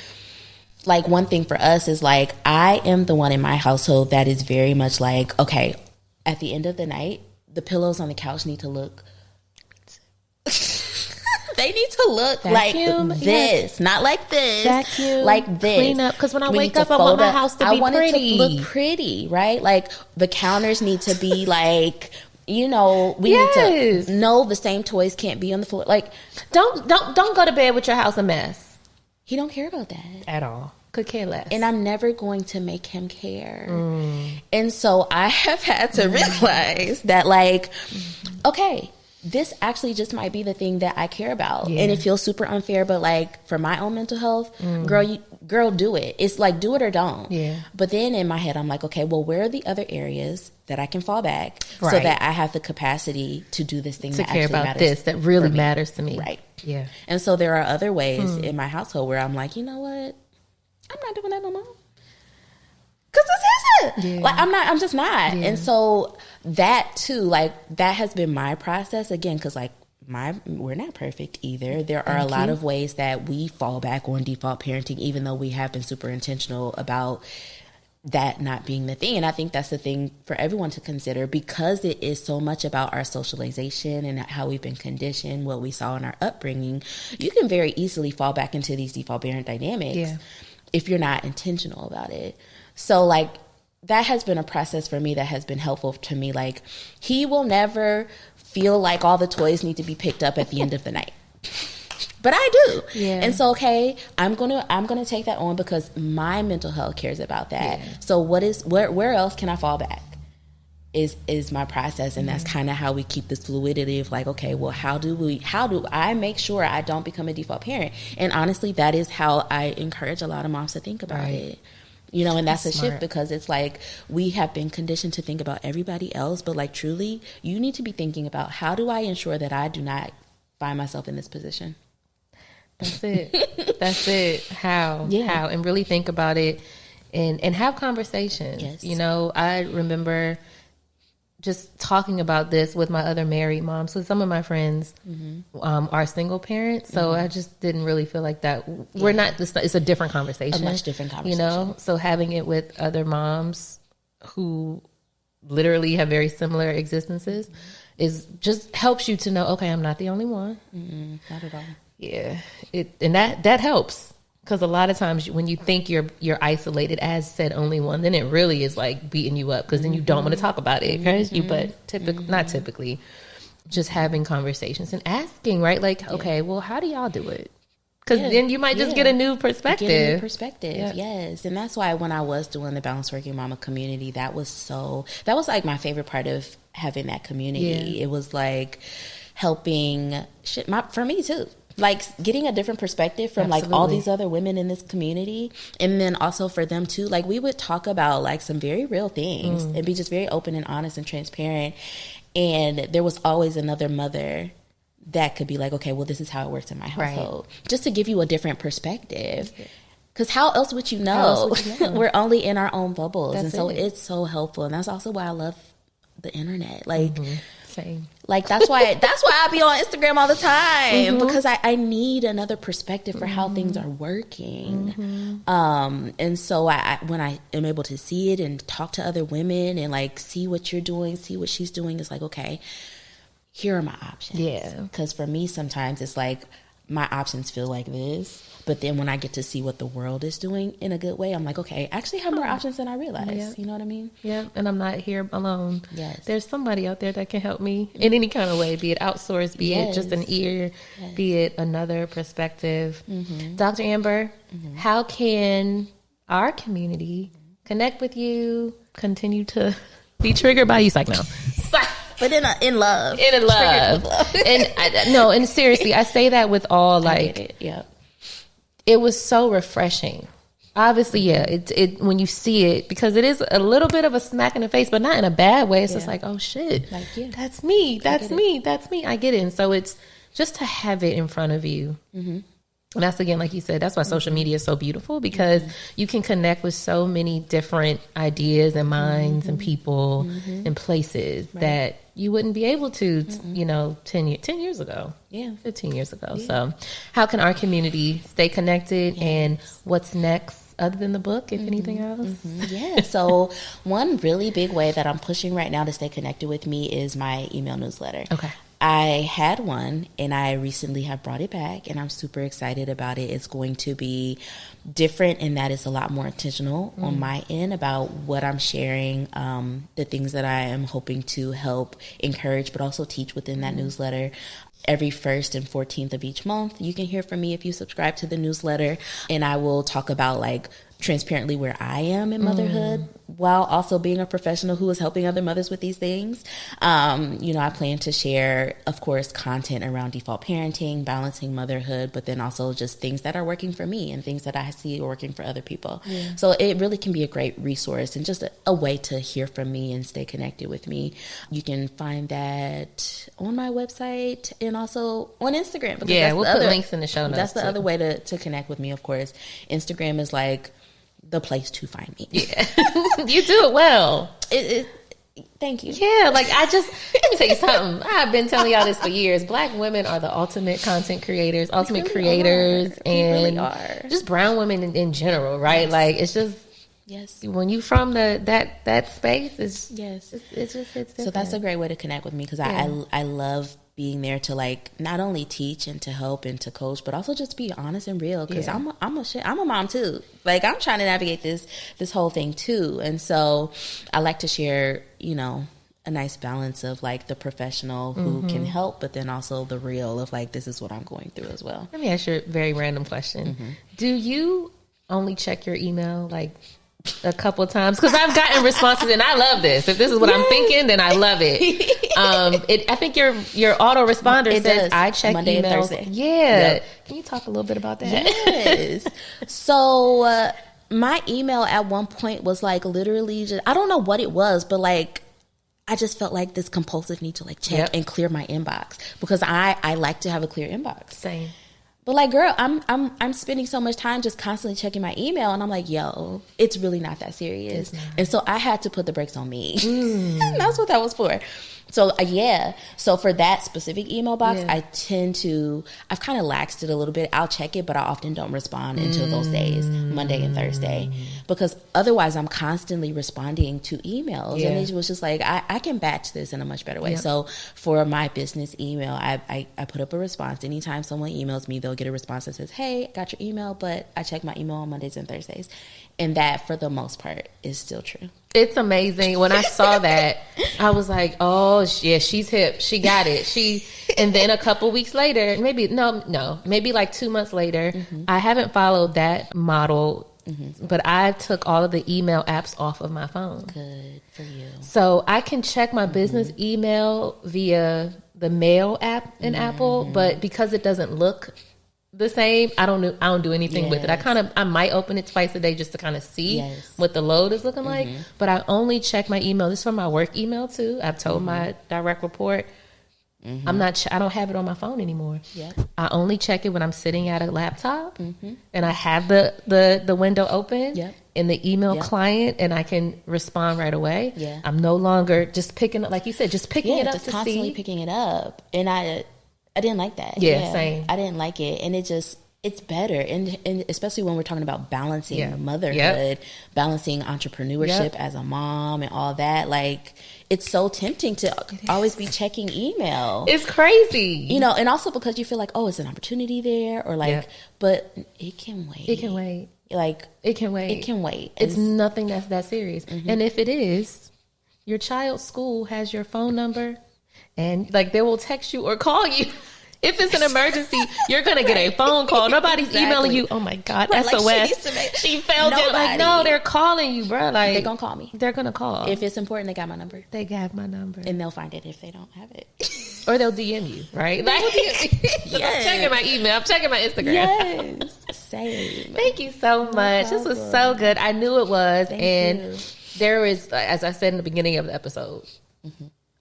Like, one thing for us is, like, I am the one in my household that is very much like, okay, at the end of the night, the pillows on the couch need to look they need to look Vacuum, like this, yes. not like this, Vacuum, like this. clean up, because when I wake up, I want my house to be want pretty. it to look pretty, right? Like the counters need to be like, you know, we need to know the same toys can't be on the floor. Like, don't go to bed with your house a mess. He don't care about that at all. Could care less. And I'm never going to make him care. And so I have had to realize that, like, okay, this actually just might be the thing that I care about. And it feels super unfair, but like for my own mental health, girl, do it. It's like, do it or don't. But then in my head, I'm like, okay, well, where are the other areas that I can fall back so that I have the capacity to do this thing to that care actually about matters this, that really matters to me. Right. Yeah. And so there are other ways in my household where I'm like, you know what? I'm not doing that no more. Cause this isn't. Like, I'm just not. And so that too, like, that has been my process again. Cause like we're not perfect either. There are a lot of ways that we fall back on default parenting, even though we have been super intentional about that not being the thing. And I think that's the thing for everyone to consider, because it is so much about our socialization and how we've been conditioned, what we saw in our upbringing. You can very easily fall back into these default parent dynamics if you're not intentional about it. So like, that has been a process for me that has been helpful to me. Like, he will never feel like all the toys need to be picked up at the end of the night. But I do. And so, okay, I'm gonna take that on because my mental health cares about that. So where else can I fall back is my process. And that's kind of how we keep this fluidity of like, okay, well, how do I make sure I don't become a default parent? And honestly, that is how I encourage a lot of moms to think about it. You know, and that's a shift, because it's like we have been conditioned to think about everybody else, but like truly, you need to be thinking about, how do I ensure that I do not find myself in this position? That's it. That's it. How? How? And really think about it and have conversations. You know, I remember just talking about this with my other married moms. So some of my friends are single parents. So I just didn't really feel like that. We're not, it's a different conversation. A much different conversation. You know, so having it with other moms who literally have very similar existences is just helps you to know, okay, I'm not the only one. Not at all. Yeah. And that helps. Because a lot of times when you think you're isolated as said only one, then it really is like beating you up, because then you don't want to talk about it. But typically, not typically, just having conversations and asking, right? Like, okay, well, how do y'all do it? Because then you might just get a new perspective. Yes. And that's why when I was doing the Balanced Working Mama community, that was like my favorite part of having that community. It was like helping for me too. Like getting a different perspective from like all these other women in this community. And then also for them too, like we would talk about like some very real things and be just very open and honest and transparent. And there was always another mother that could be like, okay, well, this is how it works in my household. Just to give you a different perspective. Because how else would you know? We're only in our own bubbles. And so it's so helpful. And that's also why I love the internet. Like, like that's why I be on Instagram all the time, because I need another perspective for how things are working. And so when I am able to see it and talk to other women and like see what you're doing, see what she's doing, it's like, okay, here are my options. Because for me, sometimes it's like my options feel like this. But then when I get to see what the world is doing in a good way, I'm like, okay, I actually have more options than I realized. You know what I mean? Yeah. And I'm not here alone. There's somebody out there that can help me in any kind of way, be it outsourced, be it just an ear, be it another perspective. Dr. Amber, how can our community connect with you, continue to be triggered by you? Psych now. But in love. In love. And seriously, I say that with all like... It was so refreshing. Obviously, it when you see it, because it is a little bit of a smack in the face, but not in a bad way. It's just like, oh shit, like, that's me, that's me, that's me. I get it. And so it's just to have it in front of you. And that's, again, like you said, that's why social media is so beautiful, because you can connect with so many different ideas and minds and people and places that you wouldn't be able to, 10 years ago. 15 years ago. So how can our community stay connected and what's next other than the book, if anything else? So one really big way that I'm pushing right now to stay connected with me is my email newsletter. I had one and I recently have brought it back and I'm super excited about it. It's going to be different in that it's a lot more intentional on my end about what I'm sharing, the things that I am hoping to help encourage, but also teach within that newsletter. Every 1st and 14th of each month, you can hear from me if you subscribe to the newsletter, and I will talk about like transparently where I am in motherhood while also being a professional who is helping other mothers with these things. I plan to share, of course, content around default parenting, balancing motherhood, but then also just things that are working for me and things that I see working for other people. Yeah. So it really can be a great resource and just a way to hear from me and stay connected with me. You can find that on my website and also on Instagram. Yeah, we'll put links in the show notes. That's the other way to connect with me, of course. Instagram is like the place to find me. Yeah. You do it well. Thank you. Yeah, like let me tell you something. I've been telling y'all this for years. Black women are the ultimate content creators, ultimate creators, and really are. Just brown women in general, right? Yes. Like it's just when you from that space, it's different. So that's a great way to connect with me because I love being there to like not only teach and to help and to coach, but also just be honest and real because I'm a mom too. Like I'm trying to navigate this whole thing too, and so I like to share, a nice balance of like the professional who can help, but then also the real of like this is what I'm going through as well. Let me ask you a very random question: Do you only check your email like a couple of times? Because I've gotten responses and I love this. If this is what I'm thinking, then I love it. I think your autoresponder says does. I check Monday emails. And Thursday. Yeah. Yep. Can you talk a little bit about that? Yes. So my email at one point was like literally just, I don't know what it was, but like I just felt like this compulsive need to like check and clear my inbox because I like to have a clear inbox. Same. But like, girl, I'm spending so much time just constantly checking my email, and I'm like, yo, it's really not that serious. And so I had to put the brakes on me. That's what that was for. So so for that specific email box, I've kind of laxed it a little bit. I'll check it, but I often don't respond until those days, Monday and Thursday, because otherwise I'm constantly responding to emails. And it was just like, I can batch this in a much better way. So for my business email, I put up a response. Anytime someone emails me, they'll get a response that says, hey, got your email, but I check my email on Mondays and Thursdays. And that, for the most part, is still true. It's amazing. When I saw that, I was like, oh, yeah, she's hip. She got it. And then a couple weeks later, maybe like 2 months later, I haven't followed that model, but I took all of the email apps off of my phone. Good for you. So I can check my business email via the mail app in Apple, but because it doesn't look the same, I don't do anything with it. I might open it twice a day just to kind of see what the load is looking like, but I only check my email. This is from my work email too. I've told my direct report I don't have it on my phone anymore. I only check it when I'm sitting at a laptop and I have the window open in the email client and I can respond right away. I'm no longer just picking up, like you said, just picking it up, just constantly picking it up. And I didn't like that. Same. I didn't like it. And it's better. And especially when we're talking about balancing motherhood, balancing entrepreneurship as a mom and all that. Like, it's so tempting to always be checking email. It's crazy. And also because you feel like, oh, it's an opportunity there or like, but it can wait. It can wait. Like, it can wait. It can wait. It's nothing that's that serious. And if it is, your child's school has your phone number and like they will text you or call you. If it's an emergency, you're going to get a phone call. Nobody's emailing you. Oh my God, SOS. Like she fell down. Like, no, they're calling you, bro. Like, they're going to call me. They're going to call. If it's important, they got my number. They have my number. And they'll find it if they don't have it. Or they'll DM you, right? Like, I'm checking my email. I'm checking my Instagram. Yes. Same. Thank you so much. This was so good. I knew it was. Thank you. There is, as I said in the beginning of the episode,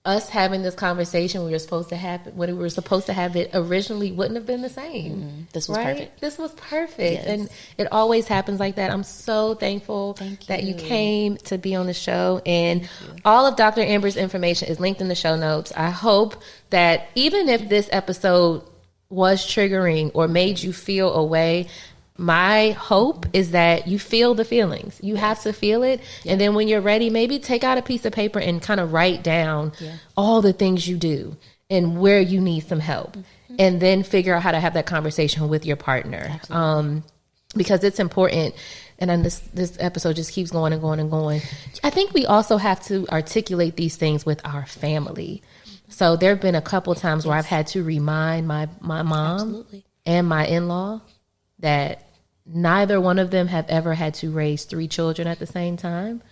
us having this conversation when we were supposed to have it originally wouldn't have been the same. This was perfect. This was perfect. Yes. And it always happens like that. I'm so thankful that you came to be on the show. And all of Dr. Amber's information is linked in the show notes. I hope that even if this episode was triggering or made you feel a way, my hope is that you feel the feelings. You have to feel it. And then when you're ready, maybe take out a piece of paper and kind of write down all the things you do and where you need some help. And then figure out how to have that conversation with your partner. Because it's important. And then this episode just keeps going and going and going. I think we also have to articulate these things with our family. So there have been a couple times where I've had to remind my mom and my in-law that neither one of them have ever had to raise 3 children at the same time,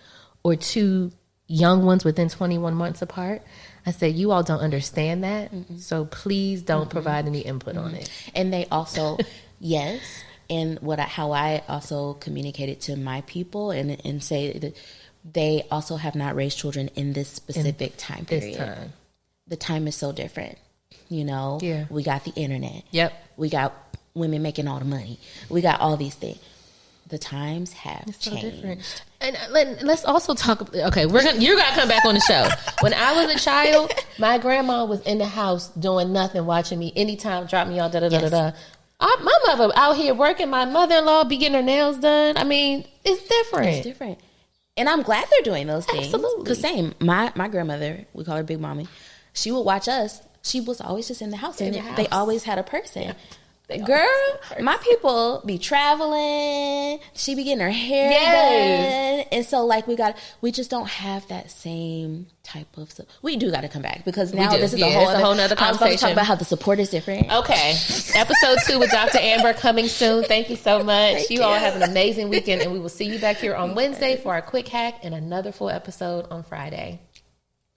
or 2 young ones within 21 months apart. I said, you all don't understand that, so please don't provide any input on it. And they also, yes, and how I also communicated to my people and say that they also have not raised children in this specific time period. The time is so different, you know? Yeah. We got the internet. Yep. We got women making all the money. We got all these things. The times have changed. So different. And let's also talk. Okay, you're gonna come back on the show. When I was a child, my grandma was in the house doing nothing, watching me. Anytime, drop me off. My mother out here working. My mother-in-law be getting her nails done. I mean, it's different. It's different. And I'm glad they're doing those things. Absolutely. Because same, my grandmother, we call her Big Mommy. She would watch us. She was always just in the house, and they always had a person. Yeah. Girl, my people be traveling. She be getting her hair done. And so like we just don't have that same type of stuff. We do got to come back because now this is a whole nother conversation. I was going to talk about how the support is different. Okay. Episode 2 with Dr. Amber coming soon. Thank you so much. You all have an amazing weekend, and we will see you back here on Wednesday for our quick hack and another full episode on Friday.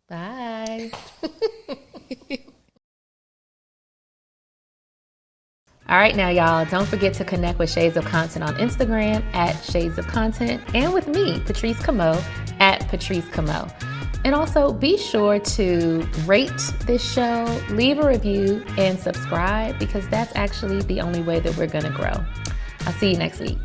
Bye. All right, now, y'all, don't forget to connect with Shades of Content on Instagram at Shades of Content, and with me, Patrice Camo, at Patrice Camo. And also be sure to rate this show, leave a review, and subscribe, because that's actually the only way that we're going to grow. I'll see you next week.